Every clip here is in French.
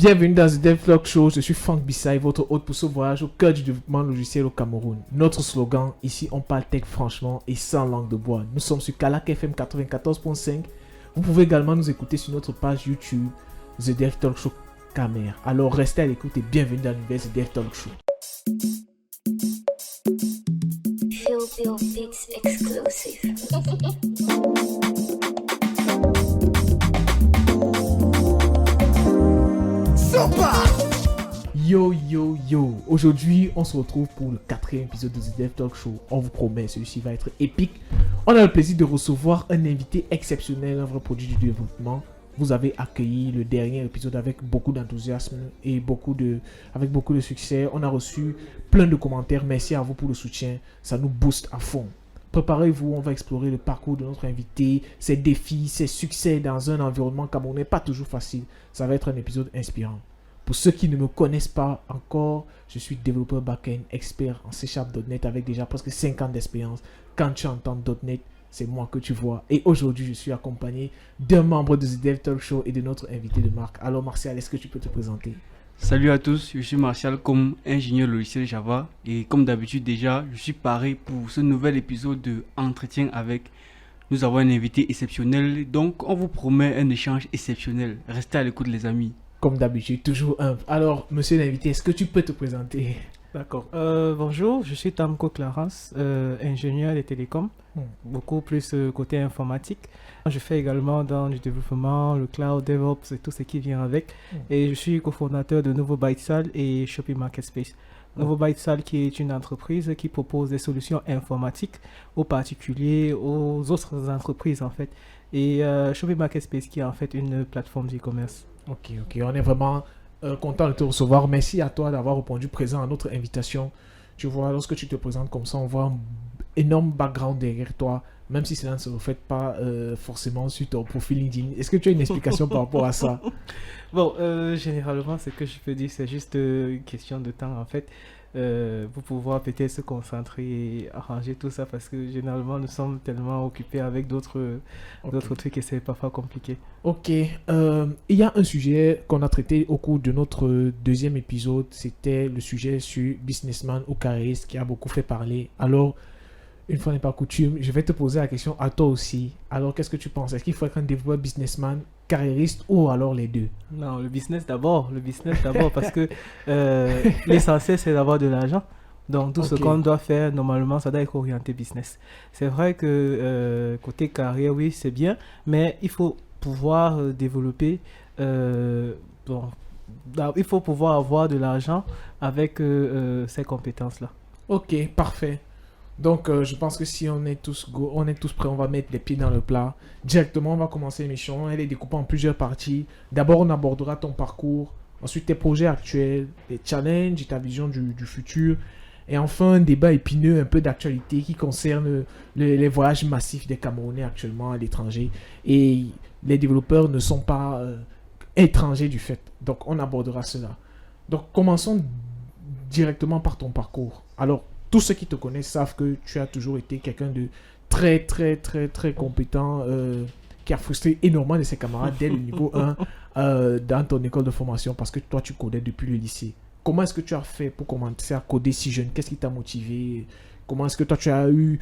Bienvenue dans The Devlog Show, je suis Frank Bissay, votre hôte pour ce voyage au cœur du développement logiciel au Cameroun. Notre slogan, ici on parle tech franchement et sans langue de bois. Nous sommes sur Kalak FM 94.5. Vous pouvez également nous écouter sur notre page YouTube The Dev Talk Show Camer. Alors restez à l'écoute et bienvenue dans l'univers The Dev Talk Show. Feel Beats exclusive. Yo, aujourd'hui on se retrouve pour le 4e épisode de The Dev Talk Show. On vous promet, celui-ci va être épique. On a le plaisir de recevoir un invité exceptionnel, un vrai produit du développement. Vous avez accueilli le dernier épisode avec beaucoup d'enthousiasme et avec beaucoup de succès. On a reçu plein de commentaires, merci à vous pour le soutien, ça nous booste à fond. Préparez-vous, on va explorer le parcours de notre invité, ses défis, ses succès dans un environnement camerounais pas toujours facile. Ça va être un épisode inspirant. Pour ceux qui ne me connaissent pas encore, je suis développeur back-end, expert en C#.net avec déjà presque 5 ans d'expérience. Quand tu entends .net, c'est moi que tu vois. Et aujourd'hui, je suis accompagné d'un membre de The Dev Talk Show et de notre invité de marque. Alors Martial, est-ce que tu peux te présenter? Salut à tous, je suis Martial comme ingénieur logiciel Java. Et comme d'habitude déjà, je suis paré pour ce nouvel épisode de Entretien avec. Nous avons un invité exceptionnel, donc on vous promet un échange exceptionnel. Restez à l'écoute les amis. Comme d'habitude, toujours humble. Alors, monsieur l'invité, est-ce que tu peux te présenter? D'accord. Bonjour, je suis Tamko Clarence, ingénieur des télécoms, beaucoup plus côté informatique. Je fais également dans du développement, le cloud, DevOps et tout ce qui vient avec. Et je suis cofondateur de Nouveau Bytesal et Shopping Market Space. Nouveau Bytesal qui est une entreprise qui propose des solutions informatiques aux particuliers, aux autres entreprises en fait. Et Shopping Market Space qui est en fait une plateforme d'e-commerce. Ok, on est vraiment content de te recevoir. Merci à toi d'avoir répondu présent à notre invitation. Tu vois, lorsque tu te présentes comme ça, on voit un énorme background derrière toi, même si cela ne se reflète pas forcément sur ton profil LinkedIn. Est-ce que tu as une explication par rapport à ça? Bon, généralement, ce que je peux dire, c'est juste une question de temps, en fait, pour pouvoir peut-être se concentrer et arranger tout ça, parce que généralement, nous sommes tellement occupés avec d'autres trucs et c'est parfois compliqué. Ok, il y a un sujet qu'on a traité au cours de notre deuxième épisode, c'était le sujet sur businessman ou carriériste qui a beaucoup fait parler. Alors, une fois n'est pas coutume, je vais te poser la question à toi aussi. Alors, qu'est-ce que tu penses? Est-ce qu'il faut être un développeur businessman, carriériste ou alors les deux? Non, le business d'abord, parce que l'essentiel c'est d'avoir de l'argent. Donc tout ce qu'on doit faire normalement, ça doit être orienté business. C'est vrai que côté carrière, oui, c'est bien, mais il faut pouvoir développer, il faut pouvoir avoir de l'argent avec ces compétences-là. Ok, parfait. Donc, je pense que si on est tous prêts, on va mettre les pieds dans le plat. Directement, on va commencer l'émission. Elle est découpée en plusieurs parties. D'abord, on abordera ton parcours. Ensuite, tes projets actuels, les challenges et ta vision du futur. Et enfin, un débat épineux, un peu d'actualité qui concerne les voyages massifs des Camerounais actuellement à l'étranger. Et les développeurs ne sont pas étrangers du fait. Donc, on abordera cela. Donc, commençons directement par ton parcours. Alors, tous ceux qui te connaissent savent que tu as toujours été quelqu'un de très compétent, qui a frustré énormément de ses camarades dès le niveau 1 dans ton école de formation parce que toi, tu codais depuis le lycée. Comment est-ce que tu as fait pour commencer à coder si jeune? Qu'est-ce qui t'a motivé? Comment est-ce que toi, tu as eu...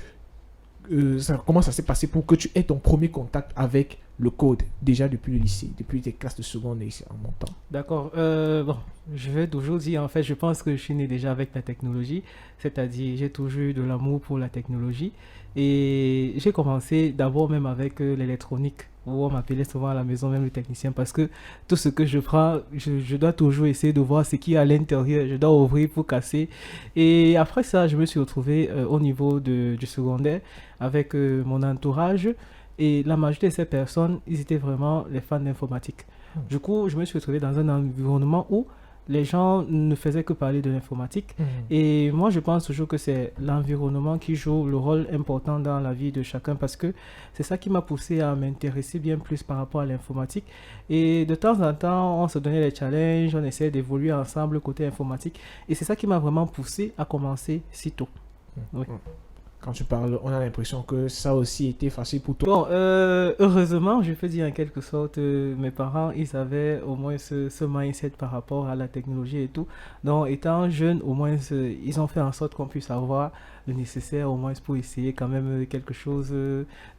comment ça s'est passé pour que tu aies ton premier contact avec le code déjà depuis le lycée, depuis tes classes de seconde et en montant? D'accord. Bon, je vais toujours dire, en fait, je pense que je suis né déjà avec la technologie, c'est-à-dire j'ai toujours eu de l'amour pour la technologie et j'ai commencé d'abord même avec l'électronique, où on m'appelait souvent à la maison même le technicien parce que tout ce que je prends, je dois toujours essayer de voir ce qu'il y a à l'intérieur, je dois ouvrir pour casser. Et après ça, je me suis retrouvé au niveau du secondaire avec mon entourage. Et la majorité de ces personnes, ils étaient vraiment les fans d'informatique. Du coup, je me suis retrouvé dans un environnement où les gens ne faisaient que parler de l'informatique. Et moi, je pense toujours que c'est l'environnement qui joue le rôle important dans la vie de chacun parce que c'est ça qui m'a poussé à m'intéresser bien plus par rapport à l'informatique. Et de temps en temps, on se donnait des challenges, on essayait d'évoluer ensemble côté informatique. Et c'est ça qui m'a vraiment poussé à commencer si tôt. Oui. Quand tu parles, on a l'impression que ça aussi était facile pour toi. Bon, heureusement, je peux dire en quelque sorte, mes parents, ils avaient au moins ce mindset par rapport à la technologie et tout. Donc, étant jeune, au moins, ils ont fait en sorte qu'on puisse avoir le nécessaire, au moins, pour essayer quand même quelque chose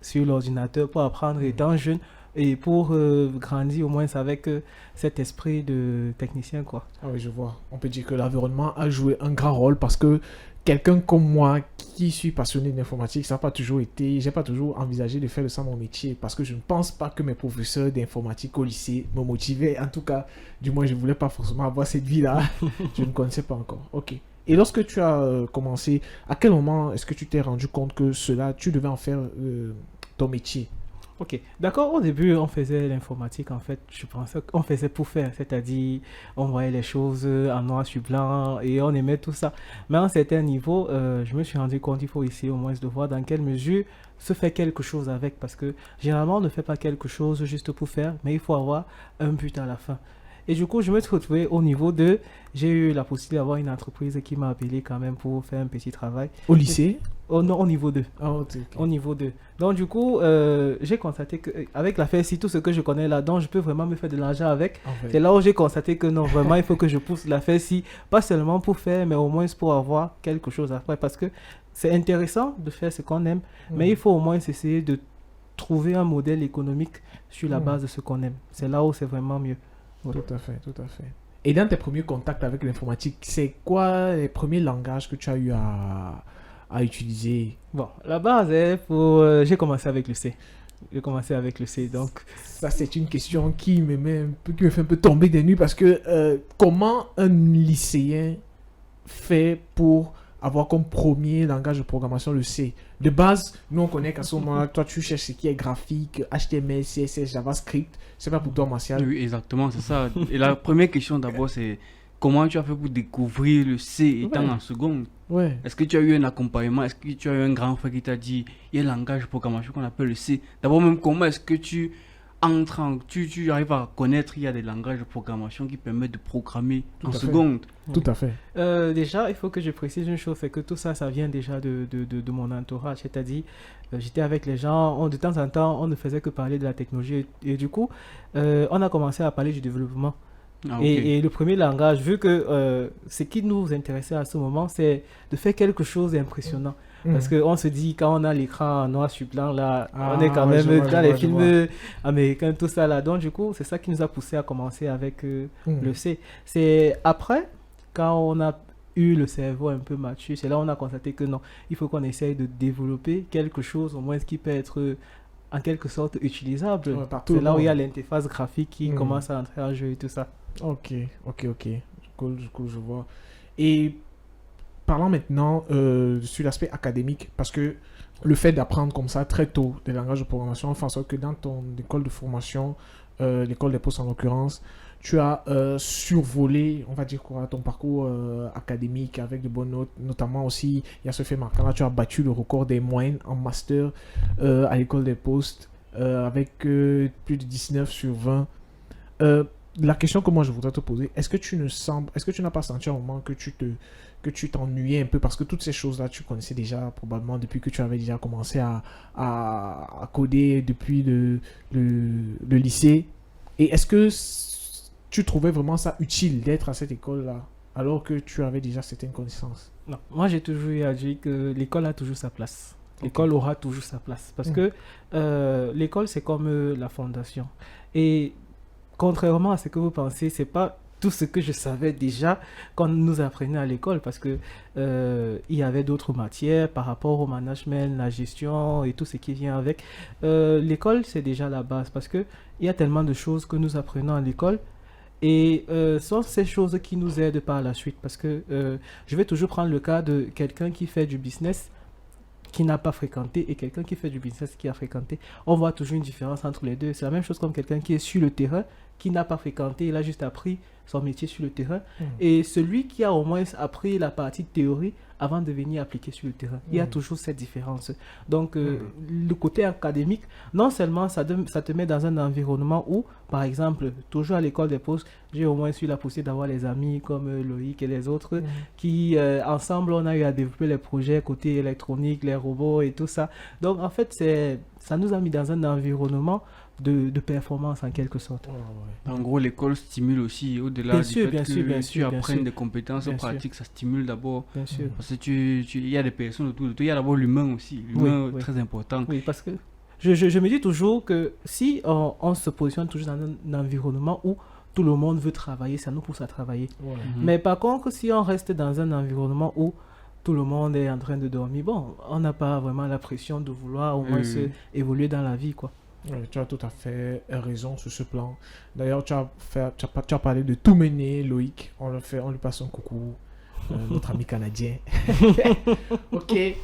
sur l'ordinateur, pour apprendre étant jeune et pour grandir au moins avec cet esprit de technicien, quoi. Ah oui, je vois. On peut dire que l'environnement a joué un grand rôle parce que quelqu'un comme moi qui suis passionné d'informatique, ça n'a pas toujours été, j'ai pas toujours envisagé de faire de ça mon métier parce que je ne pense pas que mes professeurs d'informatique au lycée me motivaient. En tout cas, du moins, je ne voulais pas forcément avoir cette vie-là. Je ne connaissais pas encore. Ok. Et lorsque tu as commencé, à quel moment est-ce que tu t'es rendu compte que cela, tu devais en faire ton métier? Ok, d'accord. Au début, on faisait l'informatique, en fait, je pensais qu'on faisait pour faire, c'est-à-dire on voyait les choses en noir sur blanc et on aimait tout ça. Mais à un certain niveau, je me suis rendu compte qu'il faut essayer au moins de voir dans quelle mesure se fait quelque chose avec, parce que généralement, on ne fait pas quelque chose juste pour faire, mais il faut avoir un but à la fin. Et du coup, je me suis retrouvé au niveau de... J'ai eu la possibilité d'avoir une entreprise qui m'a appelé quand même pour faire un petit travail. Au lycée? Oh non, au niveau 2. Ah, ok. Au niveau 2. Donc du coup, j'ai constaté qu'avec la FSI, tout ce que je connais là-dedans, je peux vraiment me faire de l'argent avec. En fait. C'est là où j'ai constaté que non, vraiment, il faut que je pousse la FSI, pas seulement pour faire, mais au moins pour avoir quelque chose après. Parce que c'est intéressant de faire ce qu'on aime, mais il faut au moins essayer de trouver un modèle économique sur la base de ce qu'on aime. C'est là où c'est vraiment mieux. Ouais. Tout à fait, tout à fait. Et dans tes premiers contacts avec l'informatique, c'est quoi les premiers langages que tu as eu à utiliser? Bon, la base, j'ai commencé avec le C. J'ai commencé avec le C, donc... Ça, c'est une question qui me fait un peu tomber des nues parce que comment un lycéen fait pour avoir comme premier langage de programmation le C? De base, nous on connaît qu'à ce moment-là, toi tu cherches ce qui est graphique, HTML, CSS, JavaScript. C'est pas pour toi, Martial? Oui, exactement, c'est ça. Et la première question d'abord, c'est comment tu as fait pour découvrir le C étant en seconde? Ouais. Est-ce que tu as eu un accompagnement? Est-ce que tu as eu un grand frère qui t'a dit il y a un langage de programmation qu'on appelle le C? D'abord, même comment est-ce que tu tu arrives à connaître qu'il y a des langages de programmation qui permettent de programmer Tout en à fait. seconde? Tout à fait. Déjà, il faut que je précise une chose, c'est que tout ça, ça vient déjà de mon entourage. C'est-à-dire, j'étais avec les gens, de temps en temps, on ne faisait que parler de la technologie. Et du coup, on a commencé à parler du développement. Ah, ok. Et le premier langage, vu que ce qui nous intéressait à ce moment, c'est de faire quelque chose d'impressionnant. Parce qu'on se dit, quand on a l'écran noir sur blanc, là, on est quand même dans les films américains, tout ça là. Donc, du coup, c'est ça qui nous a poussé à commencer avec le C. C'est après, quand on a eu le cerveau un peu mature, c'est là où on a constaté que non, il faut qu'on essaye de développer quelque chose, au moins, qui peut être en quelque sorte utilisable. Ouais, par tout c'est le là où il y a monde. l'interface graphique qui commence à entrer en jeu et tout ça. Ok. Cool, je vois. Et parlons maintenant sur l'aspect académique, parce que le fait d'apprendre comme ça très tôt des langages de programmation fait en sorte que dans ton école de formation, l'école des postes en l'occurrence, tu as survolé, on va dire quoi, ton parcours académique avec de bonnes notes. Notamment aussi, il y a ce fait marquant là, tu as battu le record des moyennes en master à l'école des postes avec plus de 19 sur 20. La question que moi je voudrais te poser, est-ce que tu n'as pas senti un moment que tu t'ennuyais un peu parce que toutes ces choses-là, tu connaissais déjà probablement depuis que tu avais déjà commencé à coder depuis le lycée. Et est-ce que tu trouvais vraiment ça utile d'être à cette école-là alors que tu avais déjà certaines connaissances? Non, moi j'ai toujours eu à dire que l'école a toujours sa place. L'école aura toujours sa place. Parce que l'école, c'est comme la fondation. Et contrairement à ce que vous pensez, c'est pas tout ce que je savais déjà quand nous apprenait à l'école, parce que il y avait d'autres matières par rapport au management, la gestion et tout ce qui vient avec. L'école, c'est déjà la base, parce que il y a tellement de choses que nous apprenons à l'école. Et sont ces choses qui nous aident par la suite, parce que je vais toujours prendre le cas de quelqu'un qui fait du business qui n'a pas fréquenté et quelqu'un qui fait du business qui a fréquenté. On voit toujours une différence entre les deux. C'est la même chose comme quelqu'un qui est sur le terrain, qui n'a pas fréquenté, il a juste appris son métier sur le terrain et celui qui a au moins appris la partie théorie avant de venir appliquer sur le terrain. Il y a toujours cette différence. Donc, le côté académique, non seulement ça te met dans un environnement où, par exemple, toujours à l'école des postes, j'ai au moins eu la possibilité d'avoir les amis comme Loïc et les autres qui, ensemble, on a eu à développer les projets côté électronique, les robots et tout ça. Donc, en fait, ça nous a mis dans un environnement de performance en quelque sorte. En gros, l'école stimule aussi, au-delà du fait que tu apprennes des compétences pratiques, ça stimule d'abord. Bien sûr. Parce que il y a des personnes autour de toi, il y a d'abord l'humain aussi, l'humain très important. Oui, parce que je me dis toujours que si on se positionne toujours dans un environnement où tout le monde veut travailler, ça nous pousse à travailler. Mais par contre, si on reste dans un environnement où tout le monde est en train de dormir, bon, on n'a pas vraiment la pression de vouloir au moins évoluer dans la vie, quoi. Oui, tu as tout à fait raison sur ce plan. D'ailleurs, tu as parlé de tout mener, Loïc. On lui passe un coucou, notre ami canadien. Ok.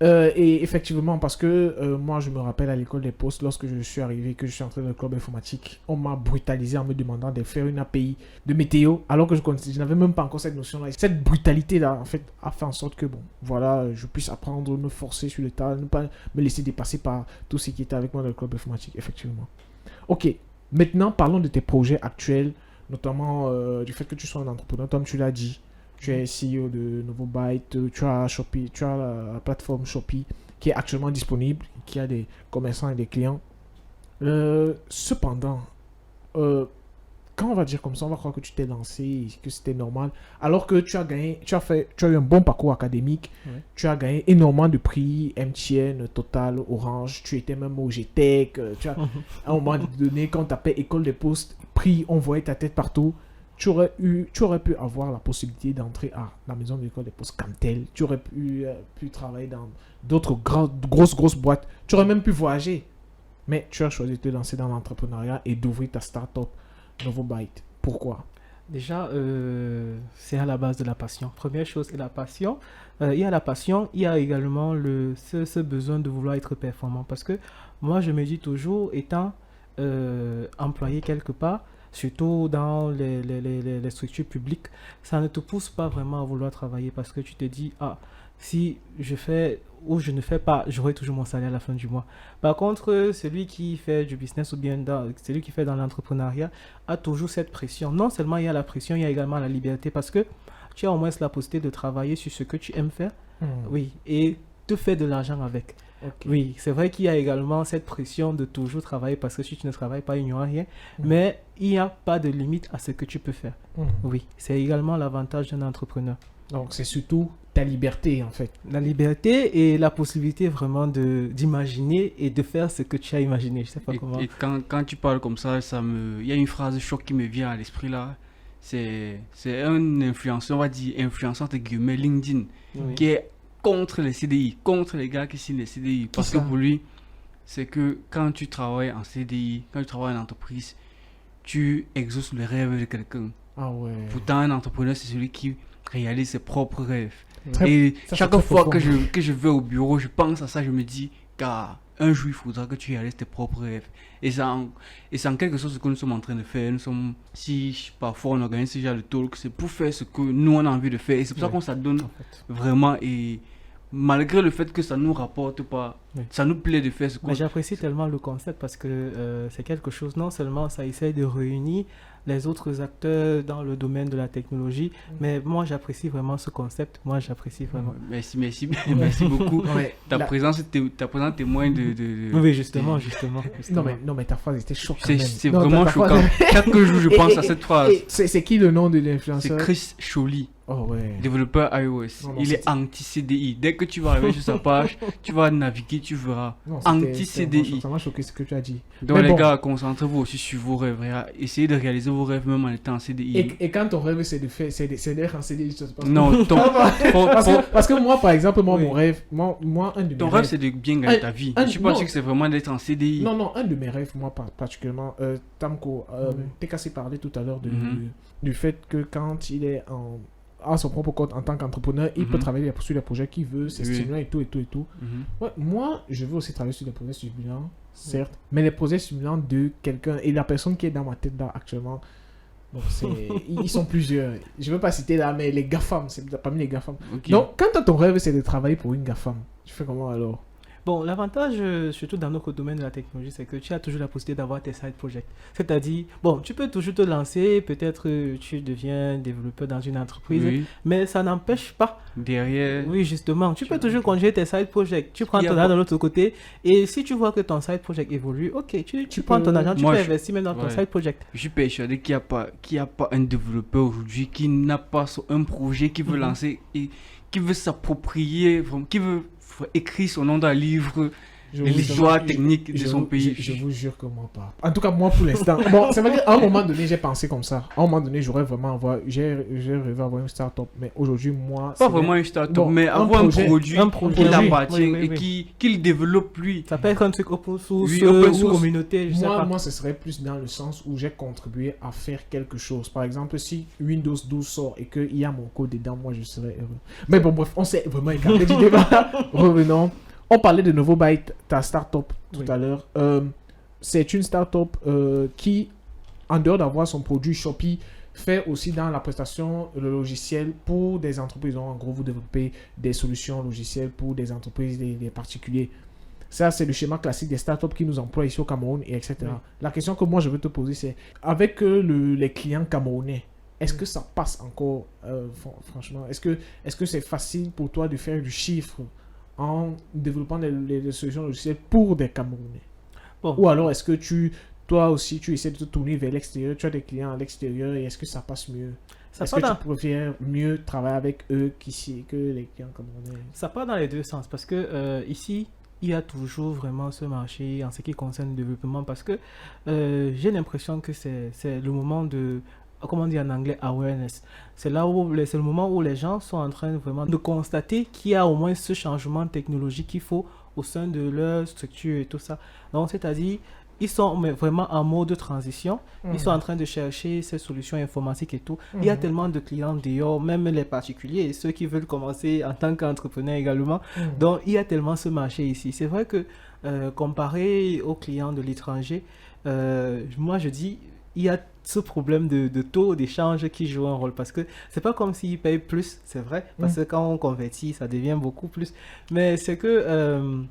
Et effectivement, parce que moi, je me rappelle à l'école des postes, lorsque je suis arrivé, que je suis entré dans le club informatique, on m'a brutalisé en me demandant de faire une API de météo, alors que je n'avais même pas encore cette notion-là. Cette brutalité-là, en fait, a fait en sorte que, bon, voilà, je puisse apprendre, me forcer sur le tas, ne pas me laisser dépasser par tout ce qui était avec moi dans le club informatique, effectivement. Ok, maintenant, parlons de tes projets actuels, notamment du fait que tu sois un entrepreneur, comme tu l'as dit. Tu es CEO de Novobyte, tu as Shopee, tu as la plateforme Shopee qui est actuellement disponible, qui a des commerçants et des clients. Cependant, quand on va dire comme ça, on va croire que tu t'es lancé, que c'était normal, alors que tu as eu un bon parcours académique, tu as gagné énormément de prix, MTN, Total, Orange, tu étais même au GTEC, à un moment donné, quand on tapait École des Postes, prix, on voyait ta tête partout. Tu aurais pu avoir la possibilité d'entrer à la maison de l'école des postes Cantel. Tu aurais pu travailler dans d'autres grosses boîtes. Tu aurais même pu voyager. Mais tu as choisi de te lancer dans l'entrepreneuriat et d'ouvrir ta start-up Novobyte. Pourquoi? Déjà, c'est à la base de la passion. Première chose, c'est la passion. Il y a la passion, il y a également ce besoin de vouloir être performant. Parce que moi, je me dis toujours, étant employé quelque part, surtout dans les structures publiques, ça ne te pousse pas vraiment à vouloir travailler parce que tu te dis, si je fais ou je ne fais pas, j'aurai toujours mon salaire à la fin du mois. Par contre, celui qui fait du business ou bien celui qui fait dans l'entrepreneuriat a toujours cette pression. Non seulement il y a la pression, il y a également la liberté parce que tu as au moins la possibilité de travailler sur ce que tu aimes faire, et te faire de l'argent avec. Okay. Oui, c'est vrai qu'il y a également cette pression de toujours travailler parce que si tu ne travailles pas, il n'y aura rien. Mais il n'y a pas de limite à ce que tu peux faire. Oui, c'est également l'avantage d'un entrepreneur. Donc, c'est surtout ta liberté, en fait. La liberté et la possibilité vraiment d'imaginer et de faire ce que tu as imaginé. Je sais pas comment. Et quand tu parles comme ça, il y a une phrase choc qui me vient à l'esprit là. C'est un influenceur, on va dire influenceur entre guillemets, LinkedIn, qui est contre les CDI, contre les gars qui signent les CDI. Parce que pour lui, c'est que quand tu travailles en CDI, quand tu travailles en entreprise, tu exauces le rêve de quelqu'un. Ah ouais. Pourtant, un entrepreneur, c'est celui qui réalise ses propres rêves. Et chaque fois que je vais au bureau, je pense à ça, je me dis qu'un jour, il faudra que tu réalises tes propres rêves. Et c'est en quelque chose que nous sommes en train de faire. Si parfois on organise ce genre de talk, c'est pour faire ce que nous on a envie de faire. Et c'est pour ça qu'on s'adonne vraiment. Et malgré le fait que ça nous rapporte pas, ça nous plaît de faire ce qu'on... Mais j'apprécie tellement le concept parce que c'est quelque chose, non seulement ça essaye de réunir les autres acteurs dans le domaine de la technologie, mais moi j'apprécie vraiment ce concept, j'apprécie vraiment. Merci beaucoup. Ta présence témoigne de... Oui, justement. Non mais ta phrase était choquante. C'est vraiment choquant. Chaque jour je pense à cette phrase. C'est qui le nom de l'influenceur? C'est Chris Choly. Oh ouais. Développeur iOS. Il est anti-CDI. Dès que tu vas arriver sur sa page, tu vas naviguer, tu verras. Anti-CDI. Ça m'a choqué ce que tu as dit. Donc les gars, concentrez-vous aussi sur vos rêves. Essayez de réaliser vos rêves même en étant en CDI. Et quand ton rêve c'est d'être en CDI, ça se passe non, parce que moi par exemple, mon rêve, moi un de mes ton rêve c'est de bien gagner ta vie. Je suis pas sûr que c'est vraiment d'être en CDI. Non, un de mes rêves, moi particulièrement, Tamko, TKC parlait tout à l'heure du fait que quand il est à son propre compte en tant qu'entrepreneur, il peut travailler sur les projets qu'il veut, c'est stimulant et tout. Ouais, moi, je veux aussi travailler sur des projets stimulants, certes, mais les projets stimulants de quelqu'un, et la personne qui est dans ma tête là actuellement, Donc, ils sont plusieurs. Je ne veux pas citer là, mais les GAFAM, c'est parmi les GAFAM. Ok. Donc, quand toi, ton rêve, c'est de travailler pour une GAFAM, tu fais comment alors? Bon, l'avantage, surtout dans notre domaine de la technologie, c'est que tu as toujours la possibilité d'avoir tes side projects. C'est-à-dire, bon, tu peux toujours te lancer, peut-être tu deviens développeur dans une entreprise, Oui, mais ça n'empêche pas. derrière. Oui, justement, tu peux toujours continuer tes side projects. Tu prends Il y a ton pas- argent de l'autre côté, et si tu vois que ton side project évolue, ok, tu prends ton argent, tu Moi, peux je- investir même dans ton ouais. side project. Je suis persuadé qu'il y a pas un développeur aujourd'hui qui n'a pas un projet, qui veut Mhm. lancer et qui veut s'approprier, vraiment, qui veut écrire son nom dans le livre, l'histoire technique de son pays. Je vous jure que moi pas. En tout cas, moi pour l'instant. Bon, c'est vrai qu'à un moment donné, j'ai pensé comme ça. À un moment donné, j'aurais vraiment avoir. J'ai rêvé avoir une start-up. Mais aujourd'hui, moi. Pas c'est vraiment une start-up, Bon, mais un avoir un projet- produit un projet, qui oui, l'appartient oui, oui, et oui. qu'il développe lui. Ça peut être un truc open source, Oui, open ou source. communauté, je sais Moi, pas. moi, ce serait plus dans le sens où j'ai contribué à faire quelque chose. Par exemple, si Windows 12 sort et qu'il y a mon code dedans, moi, je serais heureux. Mais bon, bref, on s'est vraiment écarté du débat. Revenons. On parlait de Novobyte, ta startup, tout Oui. à l'heure. C'est une startup qui, en dehors d'avoir son produit Shopee, fait aussi dans la prestation le logiciel pour des entreprises. Donc, en gros, vous développez des solutions logicielles pour des entreprises, des particuliers. Ça, c'est le schéma classique des startups qui nous emploient ici au Cameroun, et etc. Oui. La question que moi, je veux te poser, c'est avec les clients camerounais, est-ce que ça passe encore, franchement, est-ce que c'est facile pour toi de faire du chiffre en développant les solutions logicielles pour des Camerounais? Bon. Ou alors, est-ce que toi aussi, tu essaies de te tourner vers l'extérieur, tu as des clients à l'extérieur, et est-ce que ça passe mieux? Ça Est-ce part que dans- tu préfères mieux travailler avec eux qu'ici, que les clients camerounais? Ça part dans les deux sens parce que ici, il y a toujours vraiment ce marché en ce qui concerne le développement parce que j'ai l'impression que c'est le moment de, comment on dit en anglais, awareness. C'est là où c'est le moment où les gens sont en train vraiment de constater qu'il y a au moins ce changement technologique qu'il faut au sein de leur structure et tout ça. Donc, c'est-à-dire, ils sont mais vraiment en mode de transition. Ils sont en train de chercher ces solutions informatiques et tout. Il y a tellement de clients dehors, même les particuliers et ceux qui veulent commencer en tant qu'entrepreneur également. Donc, il y a tellement ce marché ici. C'est vrai que comparé aux clients de l'étranger, moi je dis, il y a ce problème de taux d'échange qui joue un rôle parce que c'est pas comme s'ils payent plus, c'est vrai, parce que quand on convertit, ça devient beaucoup plus. Mais c'est que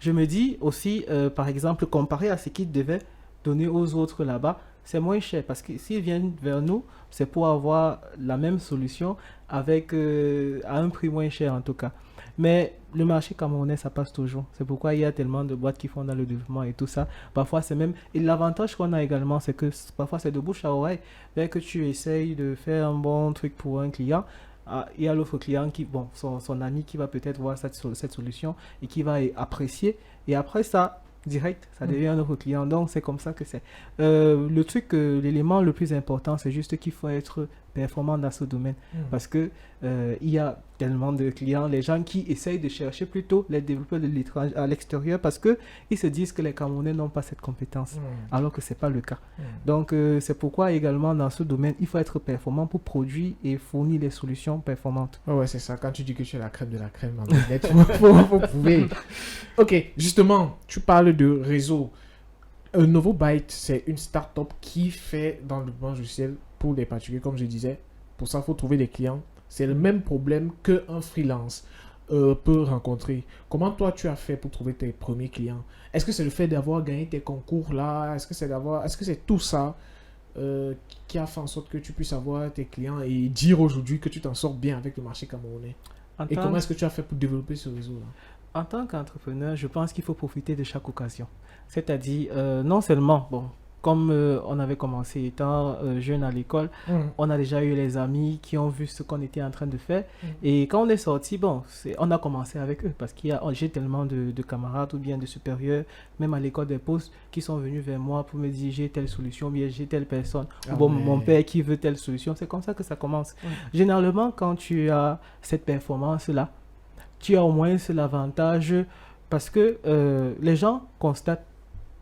je me dis aussi, par exemple, comparé à ce qu'ils devaient donner aux autres là-bas, c'est moins cher parce que s'ils viennent vers nous, c'est pour avoir la même solution avec à un prix moins cher en tout cas. Mais le marché camerounais, ça passe toujours. C'est pourquoi il y a tellement de boîtes qui font dans le développement et tout ça. Parfois, c'est même... Et l'avantage qu'on a également, c'est que parfois, c'est de bouche à oreille. Dès que tu essayes de faire un bon truc pour un client, il y a l'autre client qui, bon, son ami qui va peut-être voir cette solution et qui va apprécier. Et après ça, direct, ça devient un autre client. Donc, c'est comme ça que c'est. Le truc, l'élément le plus important, c'est juste qu'il faut être performant dans ce domaine. Parce que il y a tellement de clients, les gens qui essayent de chercher plutôt les développeurs de l'étranger à l'extérieur parce que ils se disent que les Camerounais n'ont pas cette compétence, alors que c'est pas le cas. Donc c'est pourquoi également dans ce domaine, il faut être performant pour produire et fournir les solutions performantes. Ouais, c'est ça. Quand tu dis que tu es la crème de la crème, en net, faut prouver. Ok, justement, tu parles de réseau. Novobyte, c'est une start-up qui fait dans le développement logiciel pour les particuliers, comme je disais. Pour ça, il faut trouver des clients. C'est le même problème qu'un freelance peut rencontrer. Comment toi, tu as fait pour trouver tes premiers clients? Est-ce que c'est le fait d'avoir gagné tes concours là? Est-ce que c'est tout ça qui a fait en sorte que tu puisses avoir tes clients et dire aujourd'hui que tu t'en sors bien avec le marché camerounais? Et comment est-ce que tu as fait pour développer ce réseau-là? En tant qu'entrepreneur, je pense qu'il faut profiter de chaque occasion. C'est-à-dire, non seulement, bon, comme on avait commencé étant jeune à l'école, on a déjà eu les amis qui ont vu ce qu'on était en train de faire. Et quand on est sorti, bon, on a commencé avec eux parce j'ai tellement de camarades ou bien de supérieurs, même à l'école des postes, qui sont venus vers moi pour me dire j'ai telle solution, bien j'ai telle personne, ou bon, mon père qui veut telle solution. C'est comme ça que ça commence. Généralement, quand tu as cette performance-là, tu as au moins l'avantage parce que les gens constatent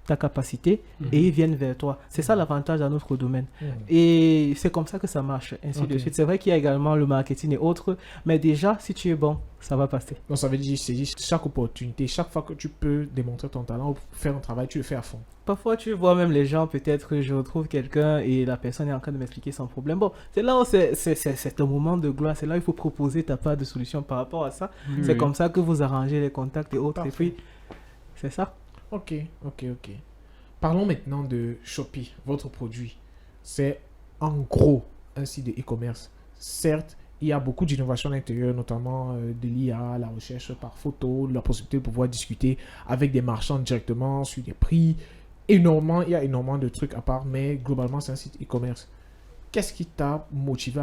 ta capacité et ils viennent vers toi. C'est ça l'avantage dans notre domaine. Mhm. Et c'est comme ça que ça marche, ainsi de Ok. suite. C'est vrai qu'il y a également le marketing et autres, mais déjà, si tu es bon, ça va passer. Donc ça veut dire, c'est juste chaque opportunité, chaque fois que tu peux démontrer ton talent ou faire un travail, tu le fais à fond. Parfois, tu vois même les gens, peut-être que je retrouve quelqu'un et la personne est en train de m'expliquer son problème. Bon, c'est là où c'est un moment de gloire. C'est là où il faut proposer ta part de solution par rapport à ça. C'est comme ça que vous arrangez les contacts et autres. Parfait. Et puis, c'est ça. Ok. Parlons maintenant de Shopee, votre produit. C'est en gros un site de e-commerce. Certes, il y a beaucoup d'innovations à l'intérieur, notamment de l'IA, la recherche par photo, la possibilité de pouvoir discuter avec des marchands directement sur des prix. Il y a énormément de trucs à part, mais globalement, c'est un site e-commerce. Qu'est-ce qui t'a motivé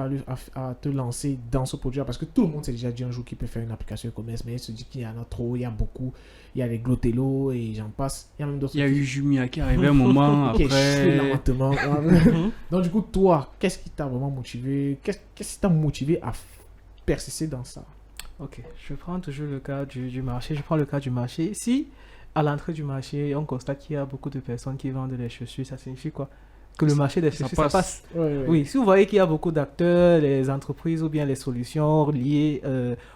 à te lancer dans ce produit? Parce que tout le monde s'est déjà dit un jour qu'il peut faire une application e-commerce, mais il se dit qu'il y en a trop, il y a beaucoup. Il y a les Glotello et j'en passe. Il y a même d'autres. Il y a eu Jumia qui est arrivé un moment Qui est chier après. lentement. Donc, du coup, toi, qu'est-ce qui t'a vraiment motivé? Qu'est-ce qui t'a motivé à persister dans ça? Ok, je prends toujours le cas du marché. Je prends le cas du marché. Si à l'entrée du marché, on constate qu'il y a beaucoup de personnes qui vendent des chaussures, ça signifie quoi? Que le marché des Ça chaussures, ça passe. passe. Ouais. Oui, si vous voyez qu'il y a beaucoup d'acteurs, les entreprises ou bien les solutions liées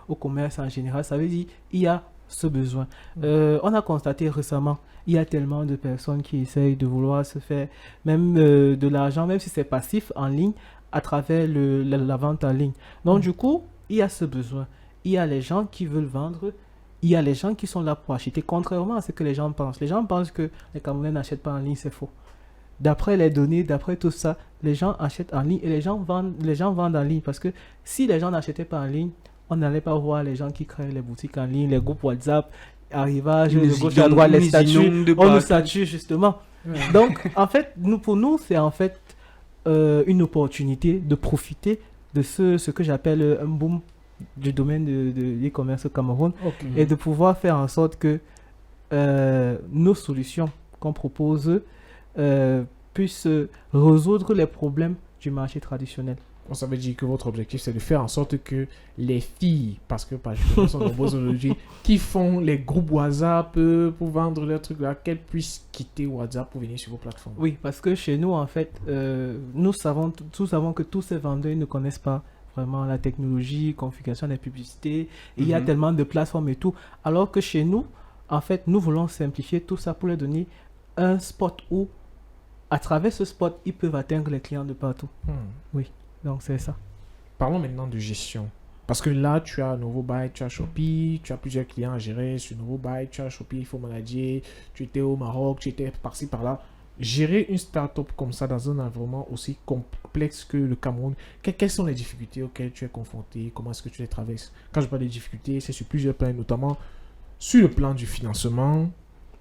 au commerce en général, ça veut dire qu'il y a ce besoin. On a constaté récemment, il y a tellement de personnes qui essayent de vouloir se faire même de l'argent, même si c'est passif en ligne, à travers la vente en ligne. Donc du coup, il y a ce besoin. Il y a les gens qui veulent vendre, il y a les gens qui sont là pour acheter, contrairement à ce que les gens pensent. Les gens pensent que les Camerounais n'achètent pas en ligne, c'est faux. D'après les données, d'après tout ça, les gens achètent en ligne et les gens vendent en ligne. Parce que si les gens n'achetaient pas en ligne, on n'allait pas voir les gens qui créent les boutiques en ligne, les groupes WhatsApp, arrivage Ils de nous gauche à droite, les inondent statuts. de On nous partout. statue justement. Ouais. Donc, en fait, pour nous, c'est en fait une opportunité de profiter de ce que j'appelle un boom du domaine de l'e-commerce au Cameroun Ok. et de pouvoir faire en sorte que nos solutions qu'on propose puissent résoudre les problèmes du marché traditionnel. Donc, ça veut dire que votre objectif, c'est de faire en sorte que les filles, parce que elles sont nombreuses aujourd'hui, qui font les groupes WhatsApp pour vendre leurs trucs là, qu'elles puissent quitter WhatsApp pour venir sur vos plateformes. Oui, parce que chez nous, en fait, nous savons que tous ces vendeurs ne connaissent pas vraiment la technologie, configuration des publicités. Et il y a tellement de plateformes et tout. Alors que chez nous, en fait, nous voulons simplifier tout ça pour leur donner un spot où, à travers ce spot, ils peuvent atteindre les clients de partout. Donc, c'est ça. Parlons maintenant de gestion. Parce que là, tu as Nouveau Byte, tu as Shopee, tu as plusieurs clients à gérer sur Nouveau Byte, tu as Shopee, il faut manager, tu étais au Maroc, tu étais par-ci, par-là. Gérer une start-up comme ça dans un environnement aussi complexe que le Cameroun, quelles sont les difficultés auxquelles tu es confronté? Comment est-ce que tu les traverses? Quand je parle de difficultés, c'est sur plusieurs plans, notamment sur le plan du financement,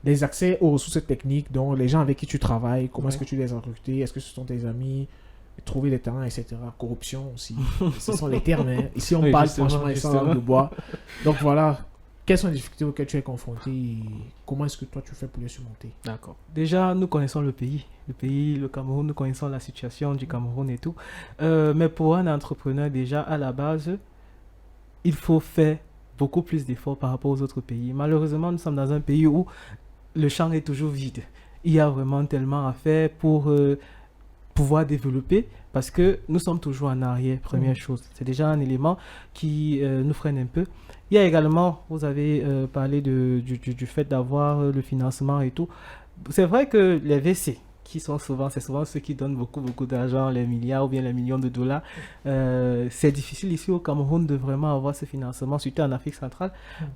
les accès aux ressources techniques, donc les gens avec qui tu travailles, comment est-ce que tu les as recrutés? Est-ce que ce sont tes amis? Trouver les talents, etc. Corruption aussi. Ce sont les termes. Hein. Ici, on Oui, parle justement, franchement et sans justement. langue de bois. Donc voilà. Quelles sont les difficultés auxquelles tu es confronté et comment est-ce que toi tu fais pour les surmonter? D'accord. Déjà, nous connaissons le pays. Le Cameroun, nous connaissons la situation du Cameroun et tout. Mais pour un entrepreneur, déjà, à la base, il faut faire beaucoup plus d'efforts par rapport aux autres pays. Malheureusement, nous sommes dans un pays où le champ est toujours vide. Il y a vraiment tellement à faire pour pouvoir développer parce que nous sommes toujours en arrière, première chose. C'est déjà un élément qui nous freine un peu. Il y a également, vous avez parlé du fait d'avoir le financement et tout. C'est vrai que les VC, c'est souvent ceux qui donnent beaucoup d'argent, les milliards ou bien les millions de dollars. C'est difficile ici au Cameroun de vraiment avoir ce financement, surtout en Afrique centrale.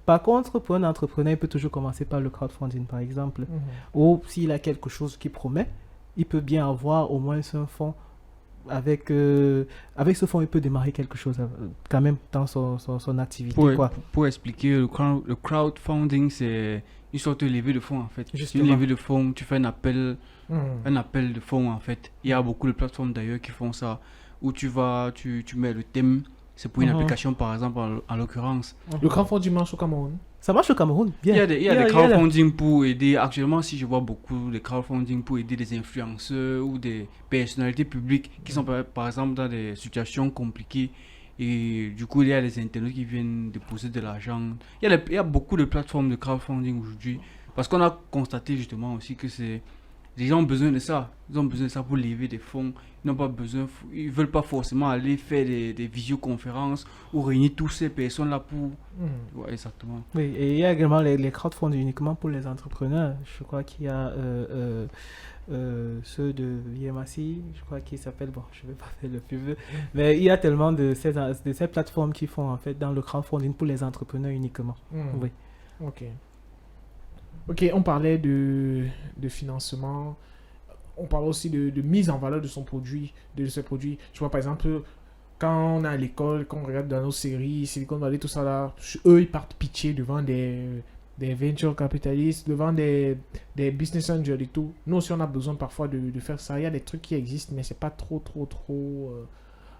Par contre, pour un entrepreneur, il peut toujours commencer par le crowdfunding, par exemple. Ou s'il a quelque chose qui promet, il peut bien avoir au moins un fonds. Avec ce fonds, il peut démarrer quelque chose quand même dans son activité. Pour expliquer, le crowdfunding, c'est une sorte de levée de fonds en fait. Justement. Une levée de fonds, tu fais un appel de fonds en fait. Il y a beaucoup de plateformes d'ailleurs qui font ça, où tu mets le thème, c'est pour une application par exemple en l'occurrence. Le crowdfunding marche au Cameroun. Ça marche au Cameroun, bien. Il y a des crowdfunding pour aider, actuellement si je vois beaucoup de crowdfunding pour aider des influenceurs ou des personnalités publiques qui sont par exemple dans des situations compliquées et du coup il y a des internautes qui viennent déposer de l'argent. Il y a beaucoup de plateformes de crowdfunding aujourd'hui Parce qu'on a constaté justement aussi que les gens ont besoin de ça. Ils ont besoin de ça pour lever des fonds. Ils veulent pas forcément aller faire des visioconférences ou réunir toutes ces personnes-là pour... Ouais, exactement. Oui, et il y a également les crowdfunding uniquement pour les entrepreneurs. Je crois qu'il y a ceux de VMAC, je crois qu'ils s'appellent, bon, je ne vais pas faire le pub, mais il y a tellement de ces plateformes qui font en fait dans le crowdfunding pour les entrepreneurs uniquement. Oui. Ok, on parlait de financement, on parle aussi de mise en valeur de son produit, de ses produits. Je vois par exemple, quand on est à l'école, quand on regarde dans nos séries, Silicon Valley, tout ça là, eux ils partent pitcher devant des venture capitalistes, devant des business angels et tout. Nous aussi on a besoin parfois de faire ça. Il y a des trucs qui existent, mais c'est pas trop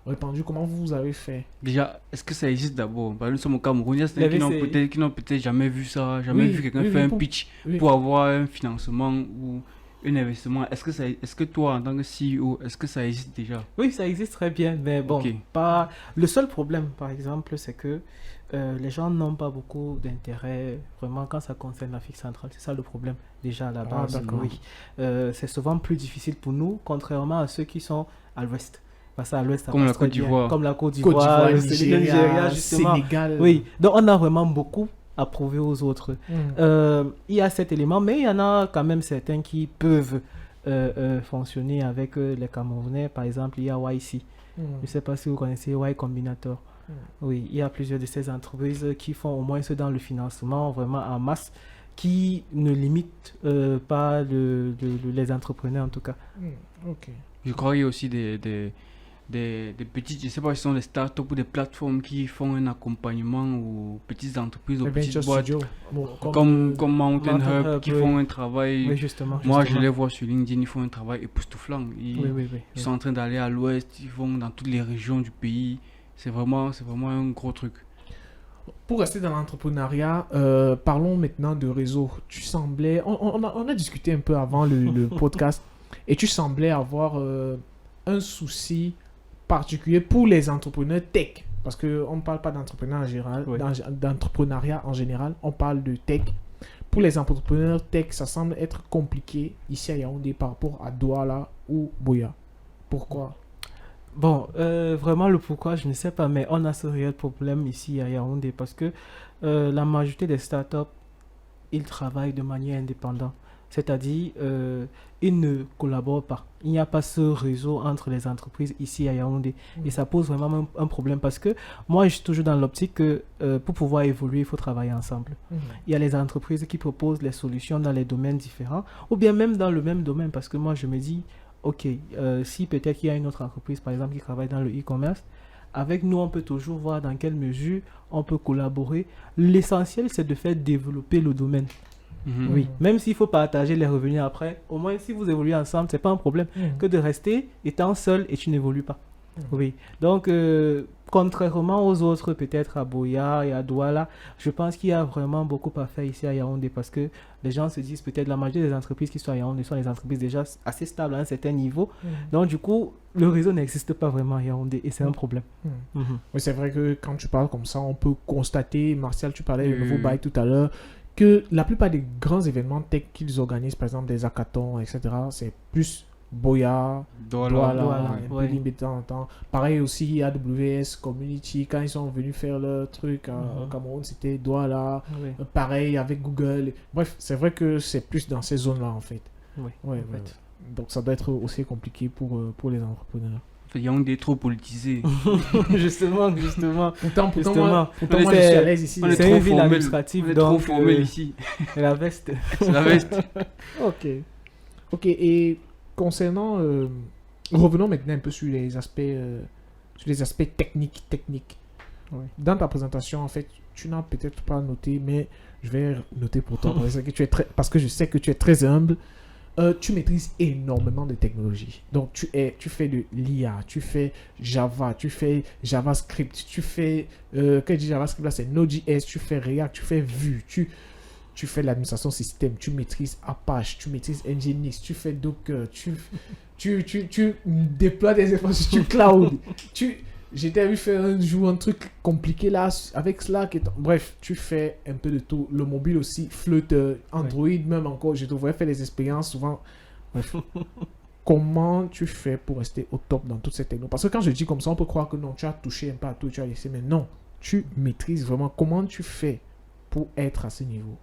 répandu. Comment vous avez fait? Déjà, est-ce que ça existe d'abord? Nous sommes au Cameroun, il y a certains qui n'ont peut-être jamais vu ça, jamais vu quelqu'un faire un pitch pour avoir un financement ou un investissement. Est-ce que toi, en tant que CEO, est-ce que ça existe déjà? Oui, ça existe très bien, mais bon, pas... Le seul problème, par exemple, c'est que les gens n'ont pas beaucoup d'intérêt vraiment quand ça concerne l'Afrique centrale. C'est ça le problème déjà à la base. Oui. C'est souvent plus difficile pour nous, contrairement à ceux qui sont à l'ouest. Parce à l'ouest, ça comme passe la Côte d'Ivoire. Comme la Côte d'Ivoire, le Nigeria, justement. Sénégal. Oui, donc on a vraiment beaucoup à prouver aux autres. Il y a cet élément, mais il y en a quand même certains qui peuvent fonctionner avec les Camerounais. Par exemple, il y a YC. Je ne sais pas si vous connaissez Y Combinator. Oui, il y a plusieurs de ces entreprises qui font au moins ce dans le financement vraiment en masse, qui ne limitent pas les entrepreneurs en tout cas. Ok. Je crois qu'il y a aussi des petites, je ne sais pas si ce sont des startups ou des plateformes qui font un accompagnement aux petites entreprises, aux petites boîtes, comme Mountain Hub, qui font un travail. Oui, justement. Moi, je les vois sur LinkedIn, ils font un travail époustouflant. Ils Oui. sont en train d'aller à l'ouest, ils vont dans toutes les régions du pays. C'est vraiment un gros truc. Pour rester dans l'entrepreneuriat, parlons maintenant de réseau. Tu semblais, on a discuté un peu avant le podcast, et tu semblais avoir un souci particulier pour les entrepreneurs tech. Parce qu'on ne parle pas d'entrepreneuriat en général, d'entrepreneuriat en général, on parle de tech. Pour les entrepreneurs tech, ça semble être compliqué ici à Yaoundé par rapport à Douala ou Buea. Pourquoi? Bon, vraiment le pourquoi, je ne sais pas, mais on a ce réel problème ici à Yaoundé parce que la majorité des startups, ils travaillent de manière indépendante. C'est-à-dire, ils ne collaborent pas. Il n'y a pas ce réseau entre les entreprises ici à Yaoundé. Et ça pose vraiment un problème parce que moi, je suis toujours dans l'optique que pour pouvoir évoluer, il faut travailler ensemble. Il y a les entreprises qui proposent les solutions dans les domaines différents ou bien même dans le même domaine parce que moi, je me dis, ok, si peut-être qu'il y a une autre entreprise, par exemple, qui travaille dans le e-commerce, avec nous, on peut toujours voir dans quelle mesure on peut collaborer. L'essentiel, c'est de faire développer le domaine. Oui, même s'il faut partager les revenus après, au moins si vous évoluez ensemble, c'est pas un problème que de rester étant seul et tu n'évolues pas. Oui, donc contrairement aux autres, peut-être à Buea et à Douala, je pense qu'il y a vraiment beaucoup à faire ici à Yaoundé parce que les gens se disent peut-être la majorité des entreprises qui sont à Yaoundé sont des entreprises déjà assez stables à un certain niveau. Donc du coup, le réseau n'existe pas vraiment à Yaoundé et c'est un problème. Oui, c'est vrai que quand tu parles comme ça, on peut constater, Martial, tu parlais de Nouveau Bail tout à l'heure, que la plupart des grands événements tech qu'ils organisent, par exemple des hackathons, etc., c'est plus Buea, Douala, de temps en temps. Pareil aussi, AWS, Community, quand ils sont venus faire leur truc au Cameroun, c'était Douala. Pareil avec Google. Bref, c'est vrai que c'est plus dans ces zones-là, en fait. Donc ça doit être aussi compliqué pour les entrepreneurs. Yaoundé est trop politisé. justement. Pourtant, moi, je suis à l'aise ici. C'est une ville administrative. On est trop formel ici. C'est la veste. C'est la veste. Ok, et concernant... revenons maintenant un peu sur les aspects techniques. Dans ta présentation, en fait, tu n'as peut-être pas noté, mais je vais noter pour toi parce que je sais que tu es très humble. Tu maîtrises énormément de technologies. Donc, tu fais de l'IA, tu fais Java, tu fais JavaScript, tu fais... quand je dis JavaScript, là, c'est Node.js, tu fais React, tu fais Vue, tu fais l'administration système, tu maîtrises Apache, tu maîtrises Nginx, tu fais Docker, tu déploies des infrastructures cloud. J'étais vu faire un jour un truc compliqué là avec Slack. Bref, tu fais un peu de tout. Le mobile aussi, Flutter, Android même encore. Je devrais faire les expériences souvent. Bref. Comment tu fais pour rester au top dans toutes ces technos? Parce que quand je dis comme ça, on peut croire que non, tu as touché un peu à tout, tu as laissé. Mais non, tu maîtrises vraiment. Comment tu fais pour être à ce niveau?